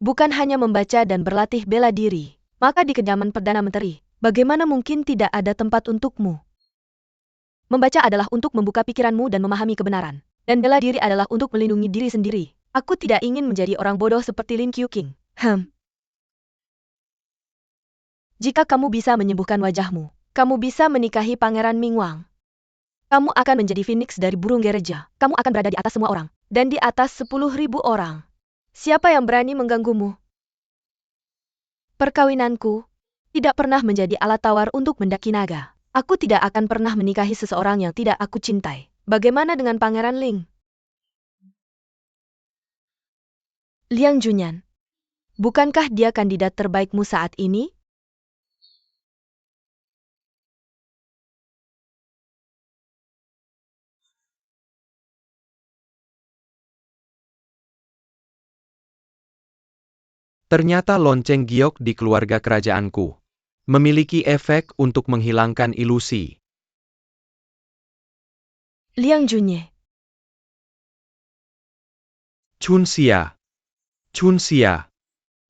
bukan hanya membaca dan berlatih bela diri, maka di kediaman Perdana Menteri, bagaimana mungkin tidak ada tempat untukmu? Membaca adalah untuk membuka pikiranmu dan memahami kebenaran. Dan bela diri adalah untuk melindungi diri sendiri. Aku tidak ingin menjadi orang bodoh seperti Lim Qiu King. Jika kamu bisa menyembuhkan wajahmu, kamu bisa menikahi Pangeran Mingwang. Kamu akan menjadi phoenix dari burung gereja. Kamu akan berada di atas semua orang. Dan di atas 10.000 orang. Siapa yang berani mengganggumu? Perkawinanku tidak pernah menjadi alat tawar untuk mendaki naga. Aku tidak akan pernah menikahi seseorang yang tidak aku cintai. Bagaimana dengan Pangeran Ling? Liang Junyan. Bukankah dia kandidat terbaikmu saat ini? Ternyata lonceng giok di keluarga kerajaanku memiliki efek untuk menghilangkan ilusi. Liang Junye. Chunxia. Chunxia.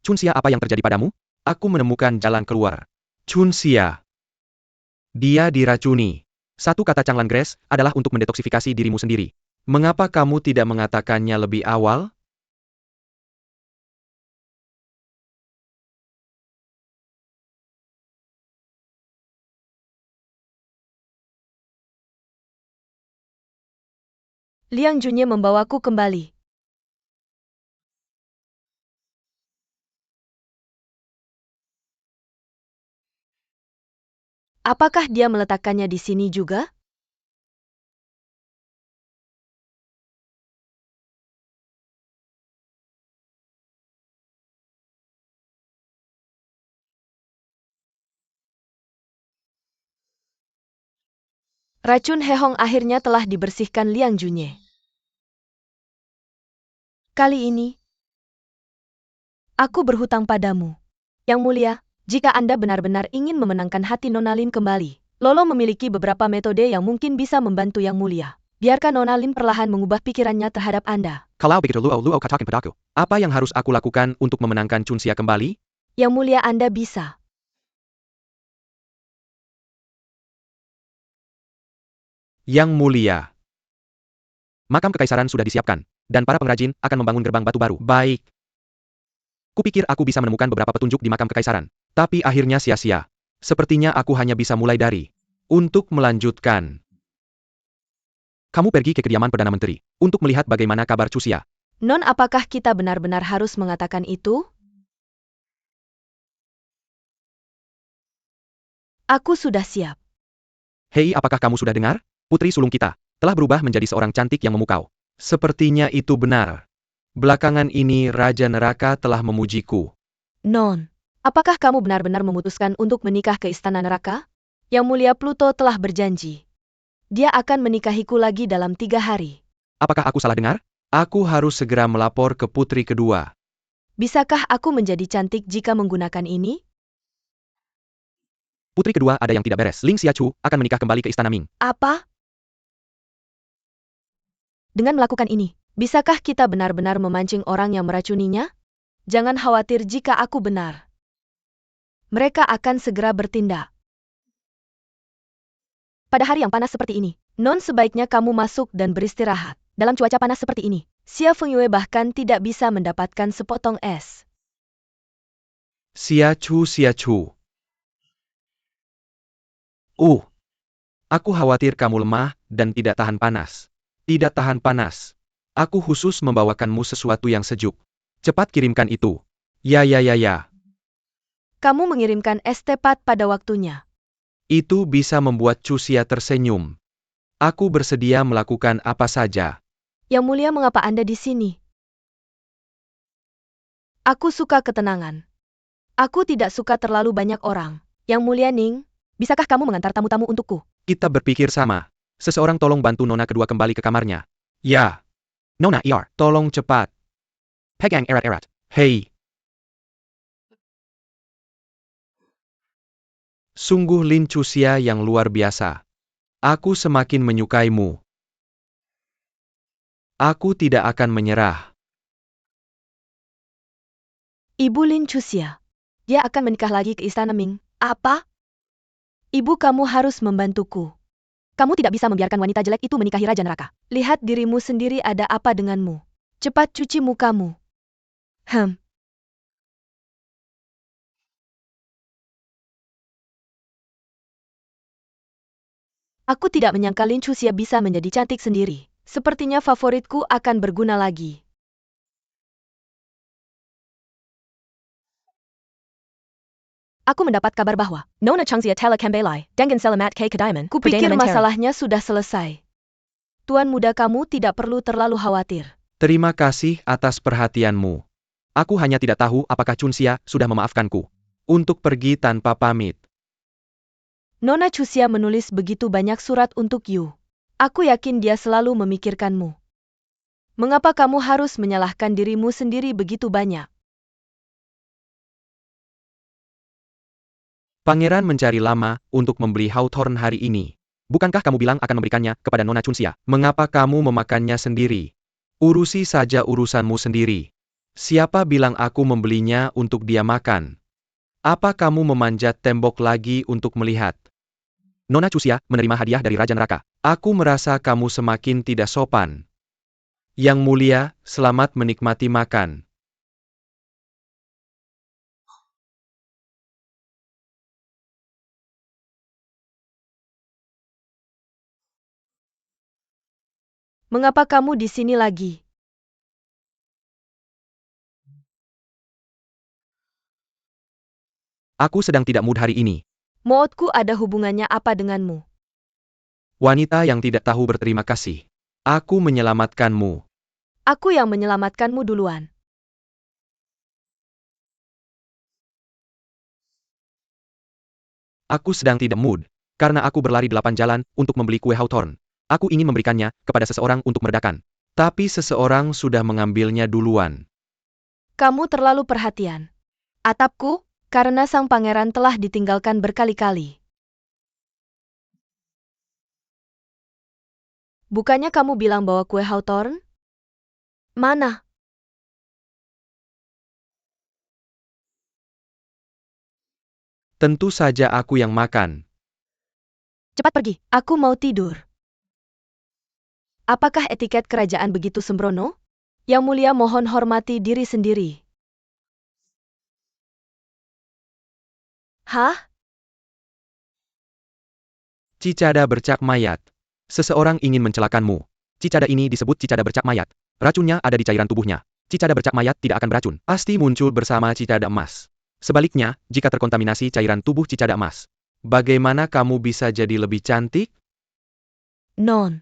Chunxia, apa yang terjadi padamu? Aku menemukan jalan keluar. Chunxia. Dia diracuni. Satu kata Changlan Grace adalah untuk mendetoksifikasi dirimu sendiri. Mengapa kamu tidak mengatakannya lebih awal? Liang Junye membawaku kembali. Apakah dia meletakkannya di sini juga? Racun Hehong akhirnya telah dibersihkan Liang Junye. Kali ini, aku berhutang padamu. Yang mulia, jika Anda benar-benar ingin memenangkan hati Nona Lim kembali, Lolo memiliki beberapa metode yang mungkin bisa membantu Yang Mulia. Biarkan Nona Lim perlahan mengubah pikirannya terhadap Anda. Kalau begitu Luo katakan padaku. Apa yang harus aku lakukan untuk memenangkan Chunxia kembali? Yang Mulia, Anda bisa. Yang Mulia. Makam kekaisaran sudah disiapkan, dan para pengrajin akan membangun gerbang batu baru. Baik. Kupikir aku bisa menemukan beberapa petunjuk di makam kekaisaran. Tapi akhirnya sia-sia. Sepertinya aku hanya bisa mulai dari. Untuk melanjutkan. Kamu pergi ke kediaman Perdana Menteri, untuk melihat bagaimana kabar Chunxia. Non, apakah kita benar-benar harus mengatakan itu? Aku sudah siap. Hei, apakah kamu sudah dengar? Putri sulung kita telah berubah menjadi seorang cantik yang memukau. Sepertinya itu benar. Belakangan ini Raja Neraka telah memujiku. Non, apakah kamu benar-benar memutuskan untuk menikah ke Istana Neraka? Yang Mulia, Pluto telah berjanji. Dia akan menikahiku lagi dalam 3 hari. Apakah aku salah dengar? Aku harus segera melapor ke putri kedua. Bisakah aku menjadi cantik jika menggunakan ini? Putri kedua ada yang tidak beres. Ling Xiachu akan menikah kembali ke Istana Ming. Apa? Dengan melakukan ini, bisakah kita benar-benar memancing orang yang meracuninya? Jangan khawatir jika aku benar. Mereka akan segera bertindak. Pada hari yang panas seperti ini, Non, sebaiknya kamu masuk dan beristirahat. Dalam cuaca panas seperti ini, Xia Fengyue bahkan tidak bisa mendapatkan sepotong es. Xiachu. Aku khawatir kamu lemah dan tidak tahan panas. Tidak tahan panas. Aku khusus membawakanmu sesuatu yang sejuk. Cepat kirimkan itu. Ya. Kamu mengirimkan es tepat pada waktunya. Itu bisa membuat Chunxia tersenyum. Aku bersedia melakukan apa saja. Yang Mulia, mengapa Anda di sini? Aku suka ketenangan. Aku tidak suka terlalu banyak orang. Yang mulia Ning, bisakah kamu mengantar tamu-tamu untukku? Kita berpikir sama. Seseorang tolong bantu Nona kedua kembali ke kamarnya. Ya. Nona, tolong cepat. Pegang erat-erat. Hei. Sungguh Lin Chuxia yang luar biasa. Aku semakin menyukaimu. Aku tidak akan menyerah. Ibu Lin Chuxia. Dia akan menikah lagi ke Istana Ming. Apa? Ibu, kamu harus membantuku. Kamu tidak bisa membiarkan wanita jelek itu menikahi Raja Neraka. Lihat dirimu sendiri, ada apa denganmu. Cepat cuci mukamu. Aku tidak menyangka Lin Chuxia bisa menjadi cantik sendiri. Sepertinya favoritku akan berguna lagi. Aku mendapat kabar bahwa Nona Changxia telah kembali dengan selamat ke kediaman. Kupikir masalahnya sudah selesai. Tuan muda, kamu tidak perlu terlalu khawatir. Terima kasih atas perhatianmu. Aku hanya tidak tahu apakah Chunxia sudah memaafkanku untuk pergi tanpa pamit. Nona Chuxia menulis begitu banyak surat untuk Yu. Aku yakin dia selalu memikirkanmu. Mengapa kamu harus menyalahkan dirimu sendiri begitu banyak? Pangeran mencari lama untuk membeli Hawthorne hari ini. Bukankah kamu bilang akan memberikannya kepada Nona Chunxia? Mengapa kamu memakannya sendiri? Urusi saja urusanmu sendiri. Siapa bilang aku membelinya untuk dia makan? Apa kamu memanjat tembok lagi untuk melihat? Nona Chunxia menerima hadiah dari Raja Neraka. Aku merasa kamu semakin tidak sopan. Yang mulia, selamat menikmati makan. Mengapa kamu di sini lagi? Aku sedang tidak mood hari ini. Moodku ada hubungannya apa denganmu? Wanita yang tidak tahu berterima kasih. Aku menyelamatkanmu. Aku yang menyelamatkanmu duluan. Aku sedang tidak mood, karena aku berlari 8 jalan untuk membeli kue Hawthorne. Aku ingin memberikannya kepada seseorang untuk meredakan. Tapi seseorang sudah mengambilnya duluan. Kamu terlalu perhatian. Atapku, karena sang pangeran telah ditinggalkan berkali-kali. Bukannya kamu bilang bawa kue Hawthorne? Mana? Tentu saja aku yang makan. Cepat pergi, aku mau tidur. Apakah etiket kerajaan begitu sembrono? Yang mulia, mohon hormati diri sendiri. Hah? Cicada bercak mayat. Seseorang ingin mencelakanmu. Cicada ini disebut cicada bercak mayat. Racunnya ada di cairan tubuhnya. Cicada bercak mayat tidak akan beracun. Pasti muncul bersama cicada emas. Sebaliknya, jika terkontaminasi cairan tubuh cicada emas, bagaimana kamu bisa jadi lebih cantik? Non.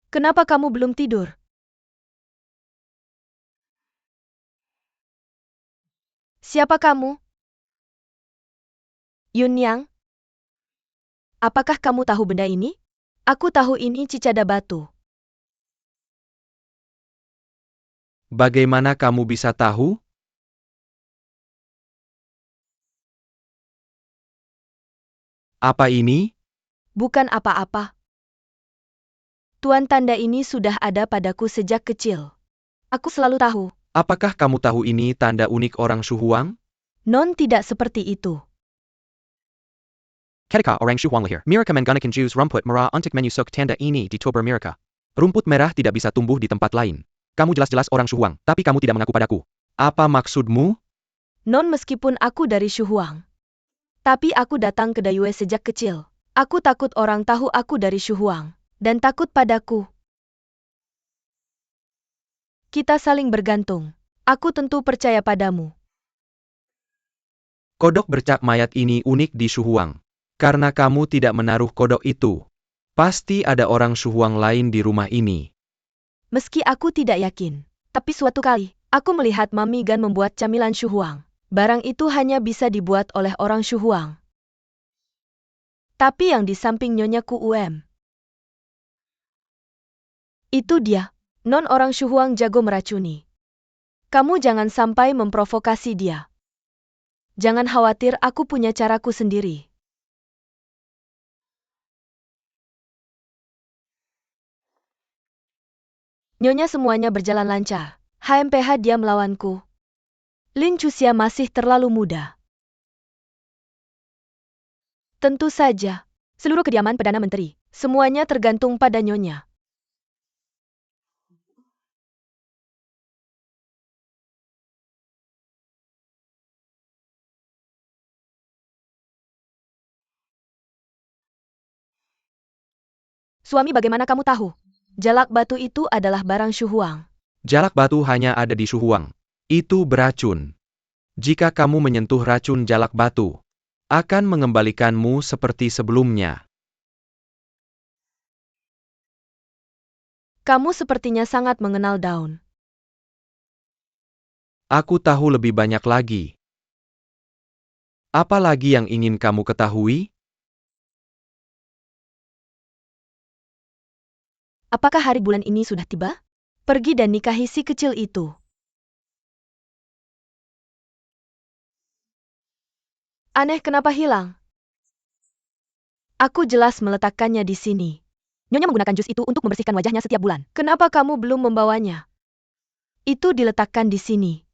Kenapa kamu belum tidur? Siapa kamu? Yun Yang? Apakah kamu tahu benda ini? Aku tahu ini cicada batu. Bagaimana kamu bisa tahu? Apa ini? Bukan apa-apa. Tuan, tanda ini sudah ada padaku sejak kecil. Aku selalu tahu. Apakah kamu tahu ini tanda unik orang Shu Huang? Non, tidak seperti itu. Ketika orang Shu Huang lahir, mereka menggunakan jus rumput merah untuk menyusuk tanda ini di tubuh mereka. Rumput merah tidak bisa tumbuh di tempat lain. Kamu jelas-jelas orang Shu Huang, tapi kamu tidak mengaku padaku. Apa maksudmu? Non, meskipun aku dari Shu Huang. Tapi aku datang ke Dayue sejak kecil. Aku takut orang tahu aku dari Shu Huang. Dan takut padaku. Kita saling bergantung. Aku tentu percaya padamu. Kodok bercak mayat ini unik di Shu Huang. Karena kamu tidak menaruh kodok itu. Pasti ada orang Shu Huang lain di rumah ini. Meski aku tidak yakin. Tapi suatu kali, Aku melihat Mami Gan membuat camilan Shuhuang. Barang itu hanya bisa dibuat oleh orang Shuhuang. Tapi yang di samping Nyonya Ku Uem. Itu dia. Non orang Shuhuang jago meracuni. Kamu jangan sampai memprovokasi dia. Jangan khawatir, aku punya caraku sendiri. Nyonya, semuanya berjalan lancar. HMPH dia melawanku. Lin Chuxia masih terlalu muda. Tentu saja. Seluruh kediaman Perdana Menteri. Semuanya tergantung pada Nyonya. Suami, bagaimana kamu tahu? Jalak batu itu adalah barang Shuhuang. Jalak batu hanya ada di Shuhuang. Itu beracun. Jika kamu menyentuh racun jalak batu, akan mengembalikanmu seperti sebelumnya. Kamu sepertinya sangat mengenal daun. Aku tahu lebih banyak lagi. Apa lagi yang ingin kamu ketahui? Apakah hari bulan ini sudah tiba? Pergi dan nikahi si kecil itu. Aneh, kenapa hilang? Aku jelas meletakkannya di sini. Nyonya menggunakan jus itu untuk membersihkan wajahnya setiap bulan. Kenapa kamu belum membawanya? Itu diletakkan di sini.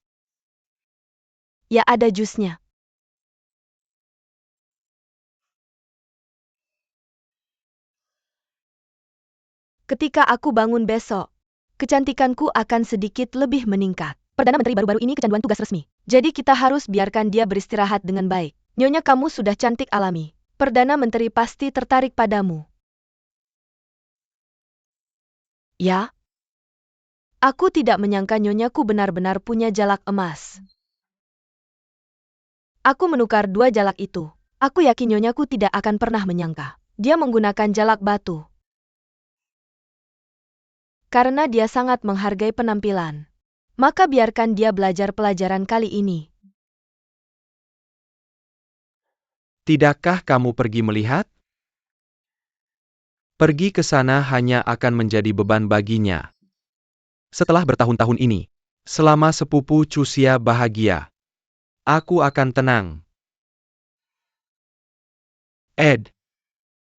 Ya, ada jusnya. Ketika aku bangun besok, kecantikanku akan sedikit lebih meningkat. Perdana Menteri baru-baru ini kecanduan tugas resmi. Jadi kita harus biarkan dia beristirahat dengan baik. Nyonya, kamu sudah cantik alami. Perdana Menteri pasti tertarik padamu. Ya? Aku tidak menyangka Nyonyaku benar-benar punya jalak emas. Aku menukar 2 jalak itu. Aku yakin Nyonyaku tidak akan pernah menyangka. Dia menggunakan jalak batu. Karena dia sangat menghargai penampilan. Maka biarkan dia belajar pelajaran kali ini. Tidakkah kamu pergi melihat? Pergi ke sana hanya akan menjadi beban baginya. Setelah bertahun-tahun ini, selama sepupu Chuxia bahagia, aku akan tenang. Ed,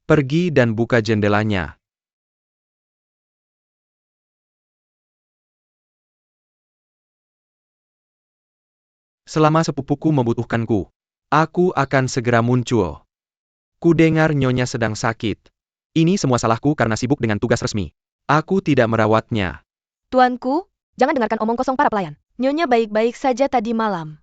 pergi dan buka jendelanya. Selama sepupuku membutuhkanku, aku akan segera muncul. Kudengar Nyonya sedang sakit. Ini semua salahku karena sibuk dengan tugas resmi. Aku tidak merawatnya. Tuanku, jangan dengarkan omong kosong para pelayan. Nyonya baik-baik saja tadi malam.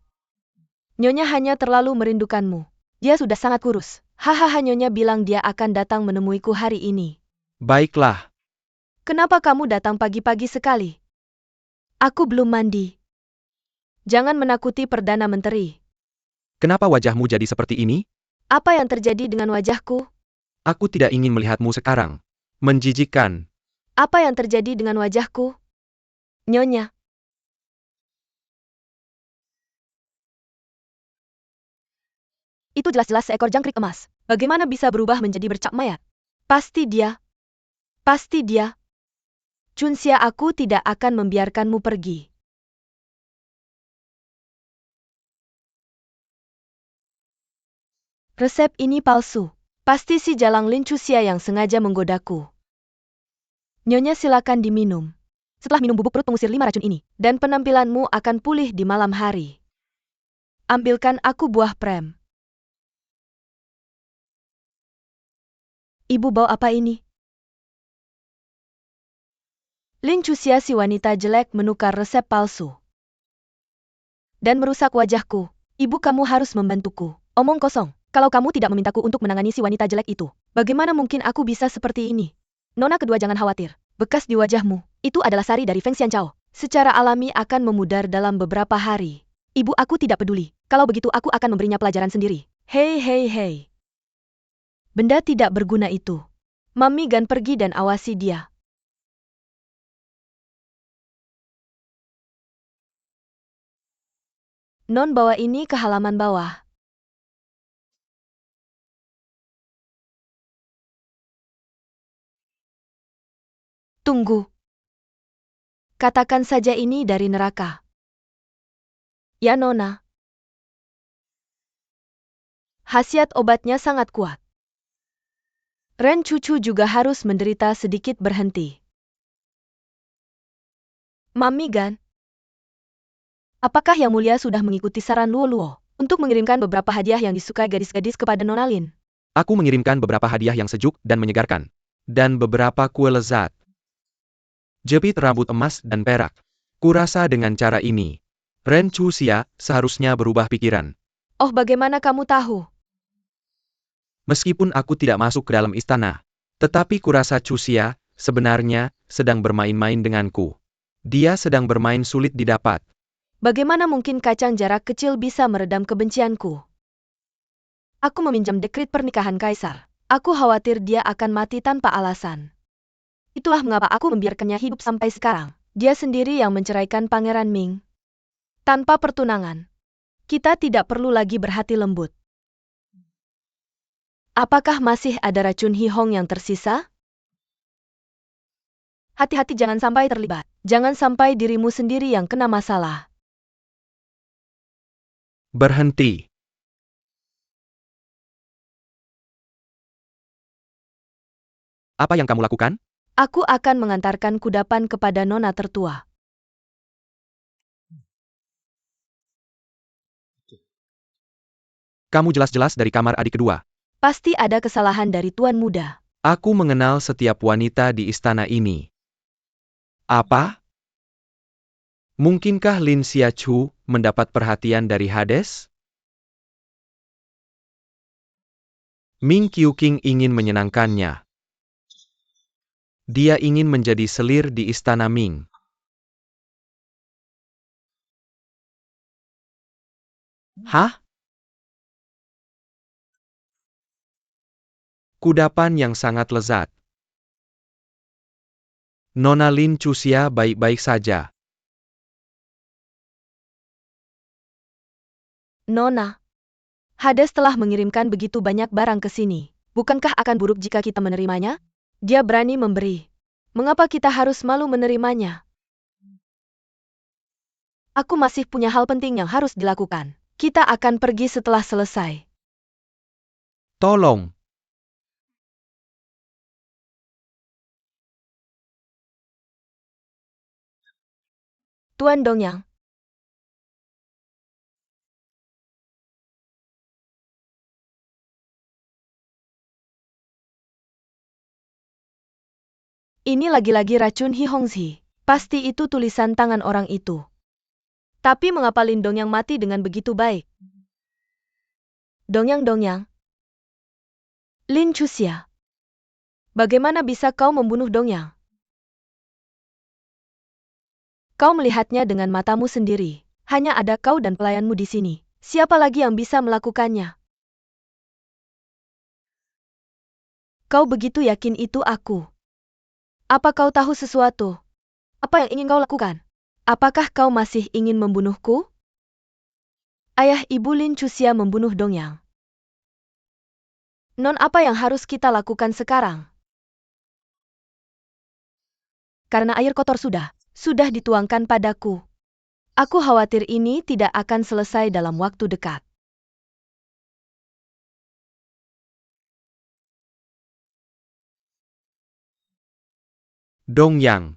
Nyonya hanya terlalu merindukanmu. Dia sudah sangat kurus. Hahaha, Nyonya bilang dia akan datang menemuiku hari ini. Baiklah. Kenapa kamu datang pagi-pagi sekali? Aku belum mandi. Jangan menakuti Perdana Menteri. Kenapa wajahmu jadi seperti ini? Apa yang terjadi dengan wajahku? Aku tidak ingin melihatmu sekarang. Menjijikkan. Apa yang terjadi dengan wajahku? Nyonya. Itu jelas-jelas seekor jangkrik emas. Bagaimana bisa berubah menjadi bercak mayat? Pasti dia. Pasti dia. Chunxia, aku tidak akan membiarkanmu pergi. Resep ini palsu. Pasti si Jalang Lin Chuxia yang sengaja menggodaku. Nyonya, silakan diminum. Setelah minum bubuk perut pengusir 5 racun ini, dan penampilanmu akan pulih di malam hari. Ambilkan aku buah prem. Ibu, bau apa ini? Lin Chuxia, si wanita jelek, menukar resep palsu. Dan merusak wajahku. Ibu, kamu harus membantuku. Omong kosong. Kalau kamu tidak memintaku untuk menangani si wanita jelek itu, bagaimana mungkin aku bisa seperti ini? Nona kedua, jangan khawatir. Bekas di wajahmu, itu adalah sari dari Feng Xianchao. Secara alami akan memudar dalam beberapa hari. Ibu, aku tidak peduli. Kalau begitu aku akan memberinya pelajaran sendiri. Hei hei hei. Benda tidak berguna itu. Mami Gan, pergi dan awasi dia. Non bawa ini ke halaman bawah. Tunggu. Katakan saja ini dari neraka. Ya Nona. Khasiat obatnya sangat kuat. Ren cucu juga harus menderita sedikit berhenti. Mami Gan. Apakah Yang Mulia sudah mengikuti saran Luo Luo untuk mengirimkan beberapa hadiah yang disukai gadis-gadis kepada Nona Lin? Aku mengirimkan beberapa hadiah yang sejuk dan menyegarkan. Dan beberapa kue lezat. Jepit rambut emas dan perak. Kurasa dengan cara ini, Ren Chuxia seharusnya berubah pikiran. Oh, bagaimana kamu tahu? Meskipun aku tidak masuk ke dalam istana, tetapi kurasa Chuxia sebenarnya sedang bermain-main denganku. Dia sedang bermain sulit didapat. Bagaimana mungkin kacang jarak kecil bisa meredam kebencianku? Aku meminjam dekrit pernikahan kaisar. Aku khawatir dia akan mati tanpa alasan. Itulah mengapa aku membiarkannya hidup sampai sekarang. Dia sendiri yang menceraikan Pangeran Ming. Tanpa pertunangan. Kita tidak perlu lagi berhati lembut. Apakah masih ada racun Hi Hong yang tersisa? Hati-hati jangan sampai terlibat. Jangan sampai dirimu sendiri yang kena masalah. Berhenti. Apa yang kamu lakukan? Aku akan mengantarkan kudapan kepada Nona tertua. Kamu jelas-jelas dari kamar adik kedua. Pasti ada kesalahan dari Tuan Muda. Aku mengenal setiap wanita di istana ini. Apa? Mungkinkah Lin Xiachu mendapat perhatian dari Hades? Ming Qiuqing ingin menyenangkannya. Dia ingin menjadi selir di istana Ming. Hah? Kudapan yang sangat lezat. Nona Lin Chuxia baik-baik saja. Nona. Hades telah mengirimkan begitu banyak barang ke sini. Bukankah akan buruk jika kita menerimanya? Dia berani memberi. Mengapa kita harus malu menerimanya? Aku masih punya hal penting yang harus dilakukan. Kita akan pergi setelah selesai. Tolong. Tuan Dongyang. Ini lagi-lagi racun Hi Hongzi. Pasti itu tulisan tangan orang itu. Tapi mengapa Lin Dongyang mati dengan begitu baik? Dongyang. Lin Chuxia. Bagaimana bisa kau membunuh Dongyang? Kau melihatnya dengan matamu sendiri. Hanya ada kau dan pelayanmu di sini. Siapa lagi yang bisa melakukannya? Kau begitu yakin itu aku? Apa kau tahu sesuatu? Apa yang ingin kau lakukan? Apakah kau masih ingin membunuhku? Ayah ibu Lin Chuxia membunuh Dongyang. Non, apa yang harus kita lakukan sekarang? Karena air kotor sudah dituangkan padaku. Aku khawatir ini tidak akan selesai dalam waktu dekat. Dongyang.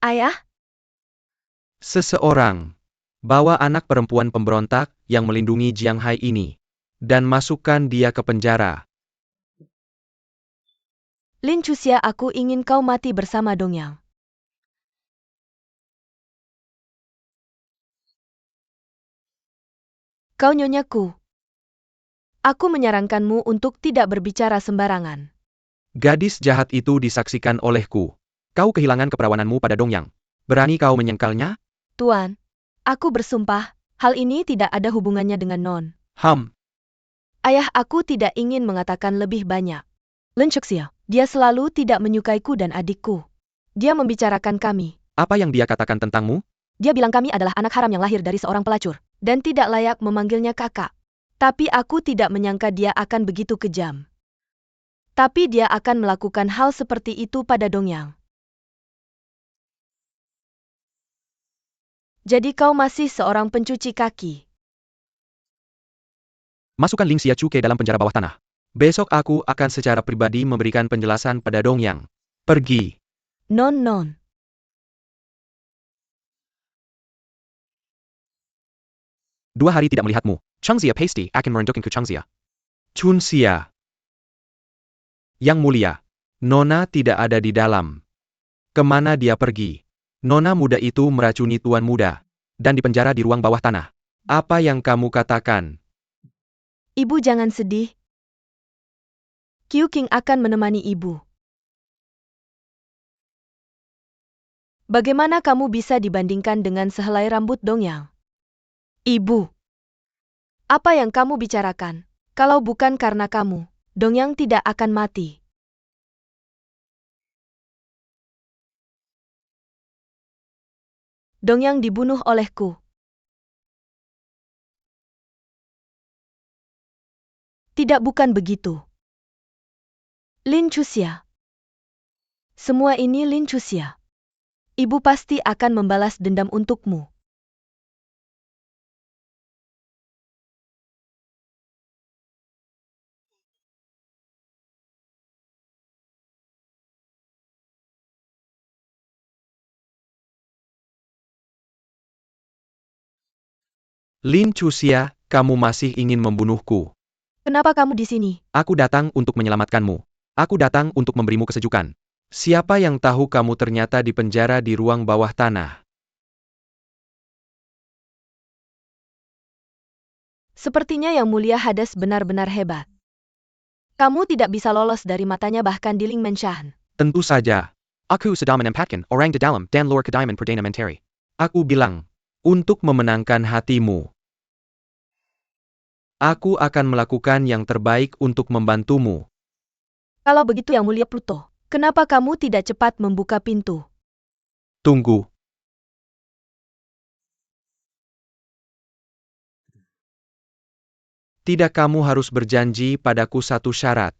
Ayah? Seseorang. Bawa anak perempuan pemberontak yang melindungi Jiang Hai ini. Dan masukkan dia ke penjara. Lin Chuxia, aku ingin kau mati bersama Dongyang. Kau nyonya-ku. Aku menyarankanmu untuk tidak berbicara sembarangan. Gadis jahat itu disaksikan olehku. Kau kehilangan keperawananmu pada Dongyang. Berani kau menyangkalnya? Tuan, aku bersumpah, hal ini tidak ada hubungannya dengan Non. Ayah, aku tidak ingin mengatakan lebih banyak. Lin Chuxia, dia selalu tidak menyukaiku dan adikku. Dia membicarakan kami. Apa yang dia katakan tentangmu? Dia bilang kami adalah anak haram yang lahir dari seorang pelacur, dan tidak layak memanggilnya kakak. Tapi aku tidak menyangka dia akan begitu kejam. Tapi dia akan melakukan hal seperti itu pada Dongyang. Jadi kau masih seorang pencuci kaki. Masukkan Ling Xiachu ke dalam penjara bawah tanah. Besok aku akan secara pribadi memberikan penjelasan pada Dongyang. Pergi. Non. 2 hari tidak melihatmu. Changxia pasti akan merendukkan ke Changxia. Chunxia. Yang mulia. Nona tidak ada di dalam. Kemana dia pergi? Nona muda itu meracuni tuan muda. Dan dipenjara di ruang bawah tanah. Apa yang kamu katakan? Ibu jangan sedih. Qiu Qing akan menemani ibu. Bagaimana kamu bisa dibandingkan dengan sehelai rambut Dongyang? Ibu. Apa yang kamu bicarakan? Kalau bukan karena kamu, Dongyang tidak akan mati. Dongyang dibunuh olehku. Tidak, bukan begitu. Lin Chuxia. Semua ini Lin Chuxia. Ibu pasti akan membalas dendam untukmu. Lin Chuxia, kamu masih ingin membunuhku. Kenapa kamu di sini? Aku datang untuk menyelamatkanmu. Aku datang untuk memberimu kesejukan. Siapa yang tahu kamu ternyata di penjara di ruang bawah tanah? Sepertinya Yang Mulia Hades benar-benar hebat. Kamu tidak bisa lolos dari matanya bahkan di Ling Menshan. Tentu saja. Aku sedang menempatkan orang di dalam dan luar kediaman Perdana Menteri. Aku bilang, untuk memenangkan hatimu. Aku akan melakukan yang terbaik untuk membantumu. Kalau begitu Yang Mulia Pluto, kenapa kamu tidak cepat membuka pintu? Tunggu. Tidak, kamu harus berjanji padaku satu syarat.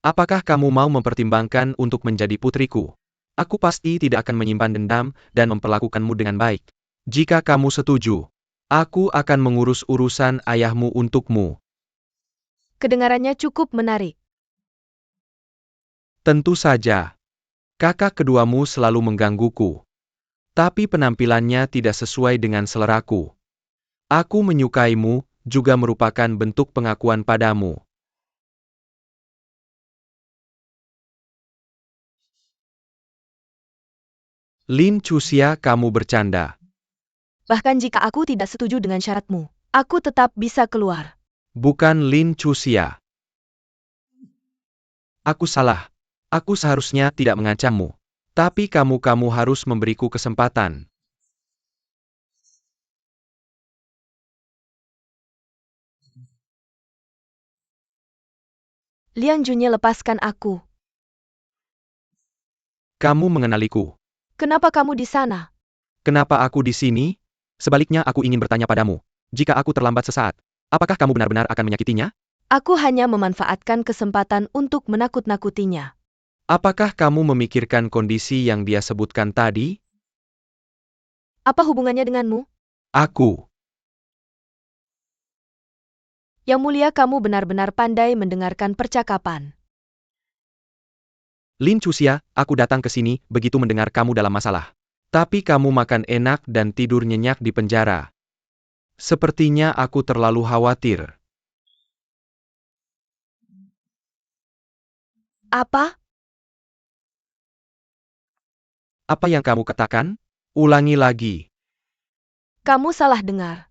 Apakah kamu mau mempertimbangkan untuk menjadi putriku? Aku pasti tidak akan menyimpan dendam dan memperlakukanmu dengan baik. Jika kamu setuju, aku akan mengurus urusan ayahmu untukmu. Kedengarannya cukup menarik. Tentu saja. Kakak keduamu selalu menggangguku. Tapi penampilannya tidak sesuai dengan seleraku. Aku menyukaimu, juga merupakan bentuk pengakuan padamu. Lin Chuxia, kamu bercanda. Bahkan jika aku tidak setuju dengan syaratmu, aku tetap bisa keluar. Bukan Lin Chuxia. Aku salah. Aku seharusnya tidak mengancammu. Tapi kamu harus memberiku kesempatan. Liang Junye, lepaskan aku. Kamu mengenaliku. Kenapa kamu di sana? Kenapa aku di sini? Sebaliknya aku ingin bertanya padamu. Jika aku terlambat sesaat, apakah kamu benar-benar akan menyakitinya? Aku hanya memanfaatkan kesempatan untuk menakut-nakutinya. Apakah kamu memikirkan kondisi yang dia sebutkan tadi? Apa hubungannya denganmu? Aku. Yang Mulia, kamu benar-benar pandai mendengarkan percakapan. Lin Chuxia, aku datang ke sini begitu mendengar kamu dalam masalah. Tapi kamu makan enak dan tidur nyenyak di penjara. Sepertinya aku terlalu khawatir. Apa? Apa yang kamu katakan? Ulangi lagi. Kamu salah dengar.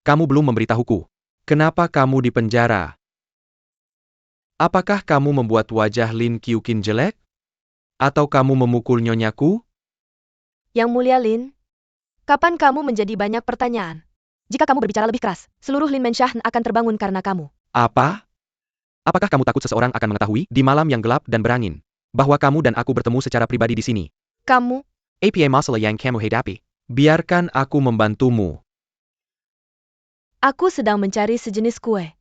Kamu belum memberitahuku. Kenapa kamu di penjara? Apakah kamu membuat wajah Lin Qiuqin jelek? Atau kamu memukul nyonyaku? Yang Mulia Lin, kapan kamu menjadi banyak pertanyaan? Jika kamu berbicara lebih keras, seluruh Lin Menshan akan terbangun karena kamu. Apa? Apakah kamu takut seseorang akan mengetahui, di malam yang gelap dan berangin, bahwa kamu dan aku bertemu secara pribadi di sini? Kamu, Apa masalah yang kamu hadapi? Biarkan aku membantumu. aku sedang mencari sejenis kue.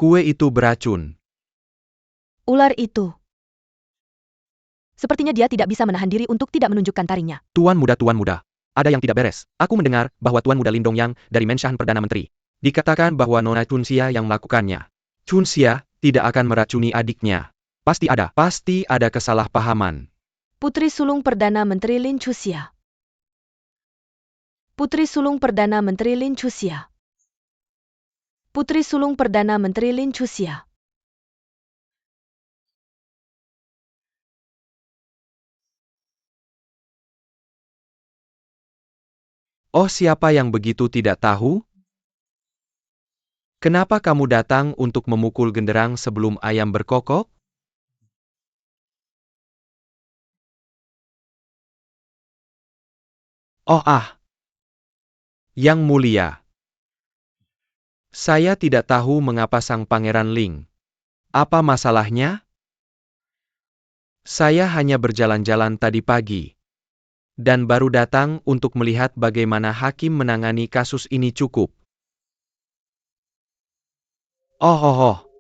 Kue itu beracun. Ular itu. Sepertinya dia tidak bisa menahan diri untuk tidak menunjukkan taringnya. Tuan muda. Ada yang tidak beres. Aku mendengar bahwa Tuan Muda Lin Dongyang dari Menshan Perdana Menteri. Dikatakan bahwa Nona Chunxia yang melakukannya. Chunxia tidak akan meracuni adiknya. Pasti ada kesalahpahaman. Putri sulung Perdana Menteri Lin Chuxia. Putri sulung Perdana Menteri Lin Chuxia. Putri sulung Perdana Menteri Lin Chuxia. Oh, siapa yang begitu tidak tahu? Kenapa kamu datang untuk memukul genderang sebelum ayam berkokok? Oh Yang mulia. Saya tidak tahu mengapa Sang Pangeran Ling. Apa masalahnya? Saya hanya berjalan-jalan tadi pagi. Dan baru datang untuk melihat bagaimana hakim menangani kasus ini cukup. Oh.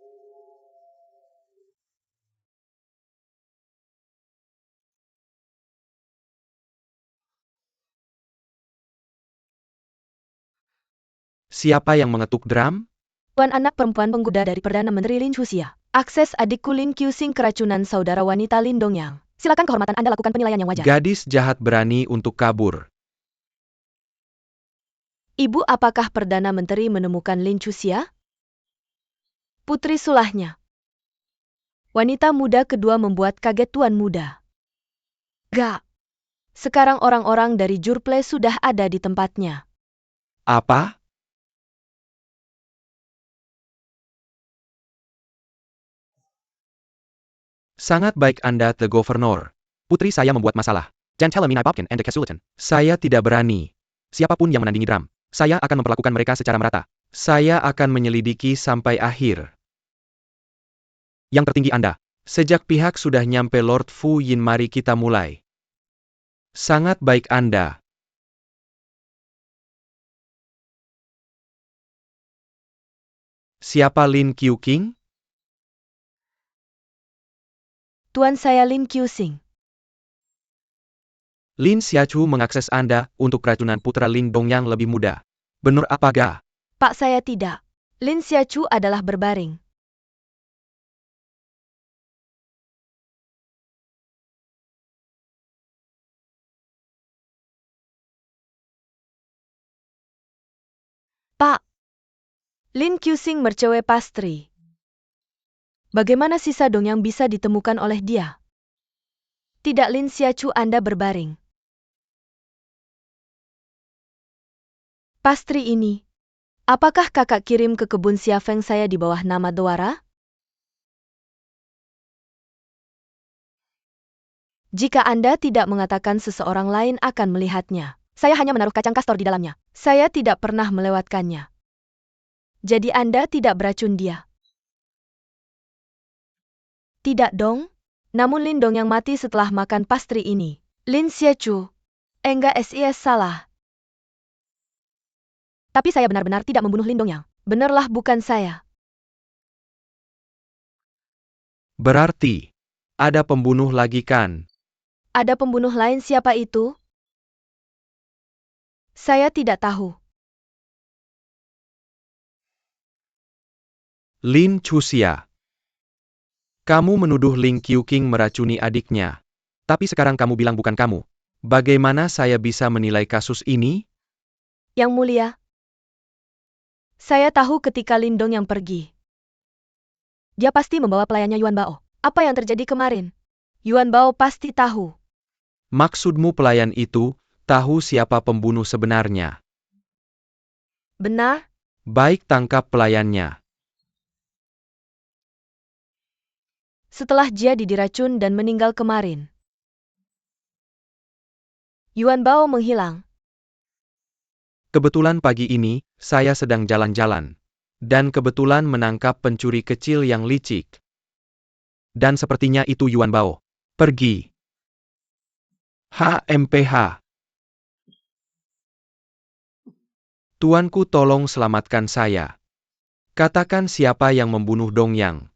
Siapa yang mengetuk drum? Tuan anak perempuan penggoda dari Perdana Menteri Lin Chuxia. Akses adikku Lin Qiuxing keracunan saudara wanita Lin Dongyang. Silakan kehormatan Anda lakukan penilaian yang wajar. Gadis jahat berani untuk kabur. Ibu, apakah Perdana Menteri menemukan Lin Chuxia? Putri sulahnya. Wanita muda kedua membuat kaget Tuan Muda. Gak. Sekarang orang-orang dari Jurple sudah ada di tempatnya. Apa? Sangat baik Anda, The Governor. Putri saya membuat masalah. Jangan tell me I Bobkin and the Kesulitan. Saya tidak berani. Siapapun yang menandingi drum, saya akan memperlakukan mereka secara merata. Saya akan menyelidiki sampai akhir. Yang tertinggi Anda. Sejak pihak sudah nyampe Lord Fu Yin, mari kita mulai. Sangat baik Anda. Siapa Lin Qiuqing? Tuan saya Lin Qiuxing. Lin Xiachu mengakses Anda untuk keracunan putra Lin Dongyang lebih muda. Benar apa ga? Pak, saya tidak. Lin Xiachu adalah berbaring. Pak. Lin Qiuxing mercewe pastri. Bagaimana sisa Dongyang bisa ditemukan oleh dia? Tidak, Lin Xiachu, Anda berbaring. Pastri ini. Apakah kakak kirim ke kebun Xiafeng saya di bawah nama Dwara? Jika Anda tidak mengatakan, seseorang lain akan melihatnya. Saya hanya menaruh kacang kastor di dalamnya. Saya tidak pernah melewatkannya. Jadi Anda tidak beracun dia? Tidak dong. Namun Lin Dongyang mati setelah makan pastri ini. Lin Xiachu. Enggak, SIS salah. Tapi saya benar-benar tidak membunuh Lin Dongyang. Benarlah, bukan saya. Berarti, ada pembunuh lagi kan? Ada pembunuh lain, siapa itu? Saya tidak tahu. Lin Chuxia. Kamu menuduh Lin Qiuqing meracuni adiknya. Tapi sekarang kamu bilang bukan kamu. Bagaimana saya bisa menilai kasus ini? Yang mulia, Saya tahu ketika Lindong yang pergi. Dia pasti membawa pelayannya Yuan Bao. Apa yang terjadi kemarin? Yuan Bao pasti tahu. Maksudmu pelayan itu tahu siapa pembunuh sebenarnya? Benar? Baik, tangkap pelayannya. Setelah Jia diracun dan meninggal kemarin. Yuan Bao menghilang. Kebetulan pagi ini, saya sedang jalan-jalan. Dan kebetulan menangkap pencuri kecil yang licik. Dan sepertinya itu Yuan Bao. Pergi. HMPH. Tuanku, tolong selamatkan saya. Katakan siapa yang membunuh Dong Yang.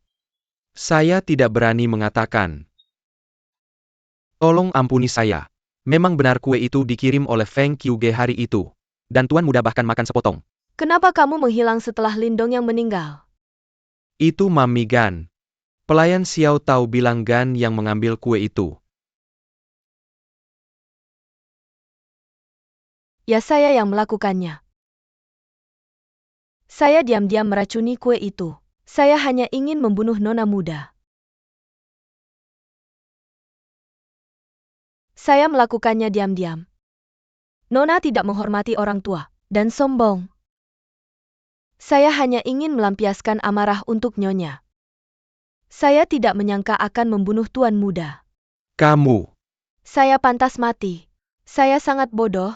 Saya tidak berani mengatakan. Tolong ampuni saya. Memang benar kue itu dikirim oleh Feng Qiuge hari itu. Dan Tuan Muda bahkan makan sepotong. Kenapa kamu menghilang setelah Lindong yang meninggal? Itu Mami Gan. Pelayan Xiao Tao bilang Gan yang mengambil kue itu. Ya, saya yang melakukannya. Saya diam-diam meracuni kue itu. Saya hanya ingin membunuh nona muda. Saya melakukannya diam-diam. Nona tidak menghormati orang tua, dan sombong. Saya hanya ingin melampiaskan amarah untuk nyonya. Saya tidak menyangka akan membunuh tuan muda. Kamu. Saya pantas mati. Saya sangat bodoh.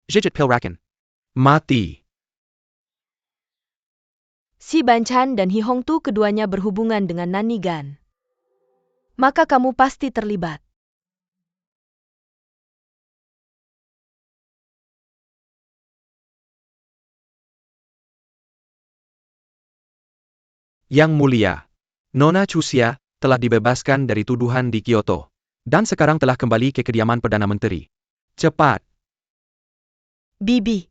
Jijit Pilraken. Mati. Si Banchan dan Hi Hongtu keduanya berhubungan dengan Nani Gan. Maka kamu pasti terlibat. Yang Mulia. Nona Chuxia telah dibebaskan dari tuduhan di Kyoto. Dan sekarang telah kembali ke kediaman Perdana Menteri. Cepat. Bibi.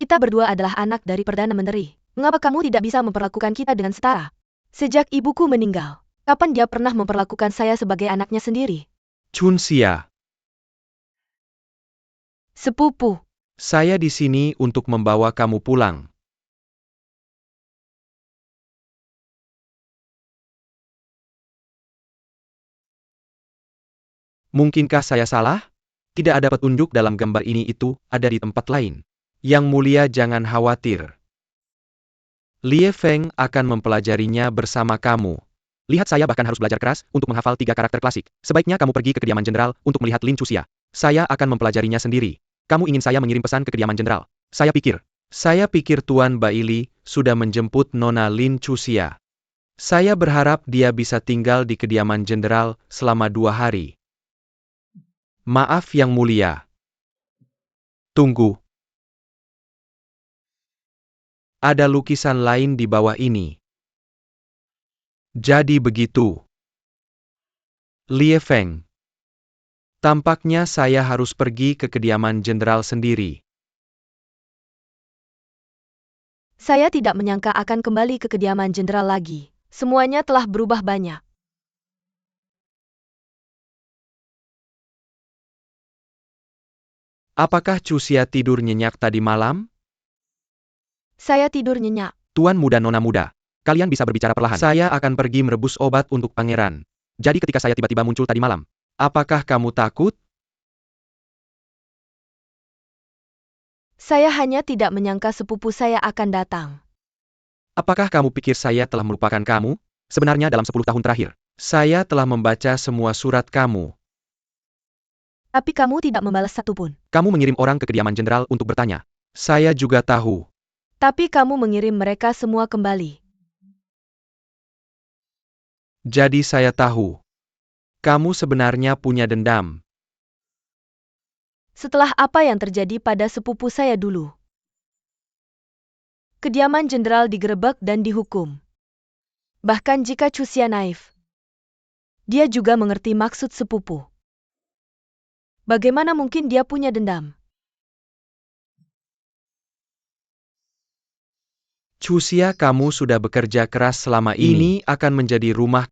Kita berdua adalah anak dari Perdana Menteri. Mengapa kamu tidak bisa memperlakukan kita dengan setara? Sejak ibuku meninggal, kapan dia pernah memperlakukan saya sebagai anaknya sendiri? Chunxia. Sepupu. Saya di sini untuk membawa kamu pulang. Mungkinkah saya salah? Tidak ada petunjuk dalam gambar ini, itu ada di tempat lain. Yang Mulia, jangan khawatir. Lie Feng akan mempelajarinya bersama kamu. Lihat, saya bahkan harus belajar keras untuk menghafal 3 karakter klasik. Sebaiknya kamu pergi ke kediaman jenderal untuk melihat Lin Chuxia. Saya akan mempelajarinya sendiri. Kamu ingin saya mengirim pesan ke kediaman jenderal? Saya pikir Tuan Baili sudah menjemput Nona Lin Chuxia. Saya berharap dia bisa tinggal di kediaman jenderal selama 2 hari. Maaf Yang Mulia. Tunggu. Ada lukisan lain di bawah ini. Jadi begitu. Lie Feng. Tampaknya saya harus pergi ke kediaman jenderal sendiri. Saya tidak menyangka akan kembali ke kediaman jenderal lagi. Semuanya telah berubah banyak. Apakah Chuxia tidur nyenyak tadi malam? Saya tidur nyenyak. Tuan Muda, Nona Muda. Kalian bisa berbicara perlahan. Saya akan pergi merebus obat untuk pangeran. Jadi ketika saya tiba-tiba muncul tadi malam, apakah kamu takut? Saya hanya tidak menyangka sepupu saya akan datang. Apakah kamu pikir saya telah melupakan kamu? Sebenarnya dalam 10 tahun terakhir, saya telah membaca semua surat kamu. Tapi kamu tidak membalas satupun. Kamu mengirim orang ke kediaman jenderal untuk bertanya. Saya juga tahu. Tapi kamu mengirim mereka semua kembali. Jadi saya tahu. Kamu sebenarnya punya dendam. Setelah apa yang terjadi pada sepupu saya dulu. Kediaman jenderal digerebek dan dihukum. Bahkan jika Chuxia naif, dia juga mengerti maksud sepupu. Bagaimana mungkin dia punya dendam? Chusia, kamu sudah bekerja keras selama ini akan menjadi rumah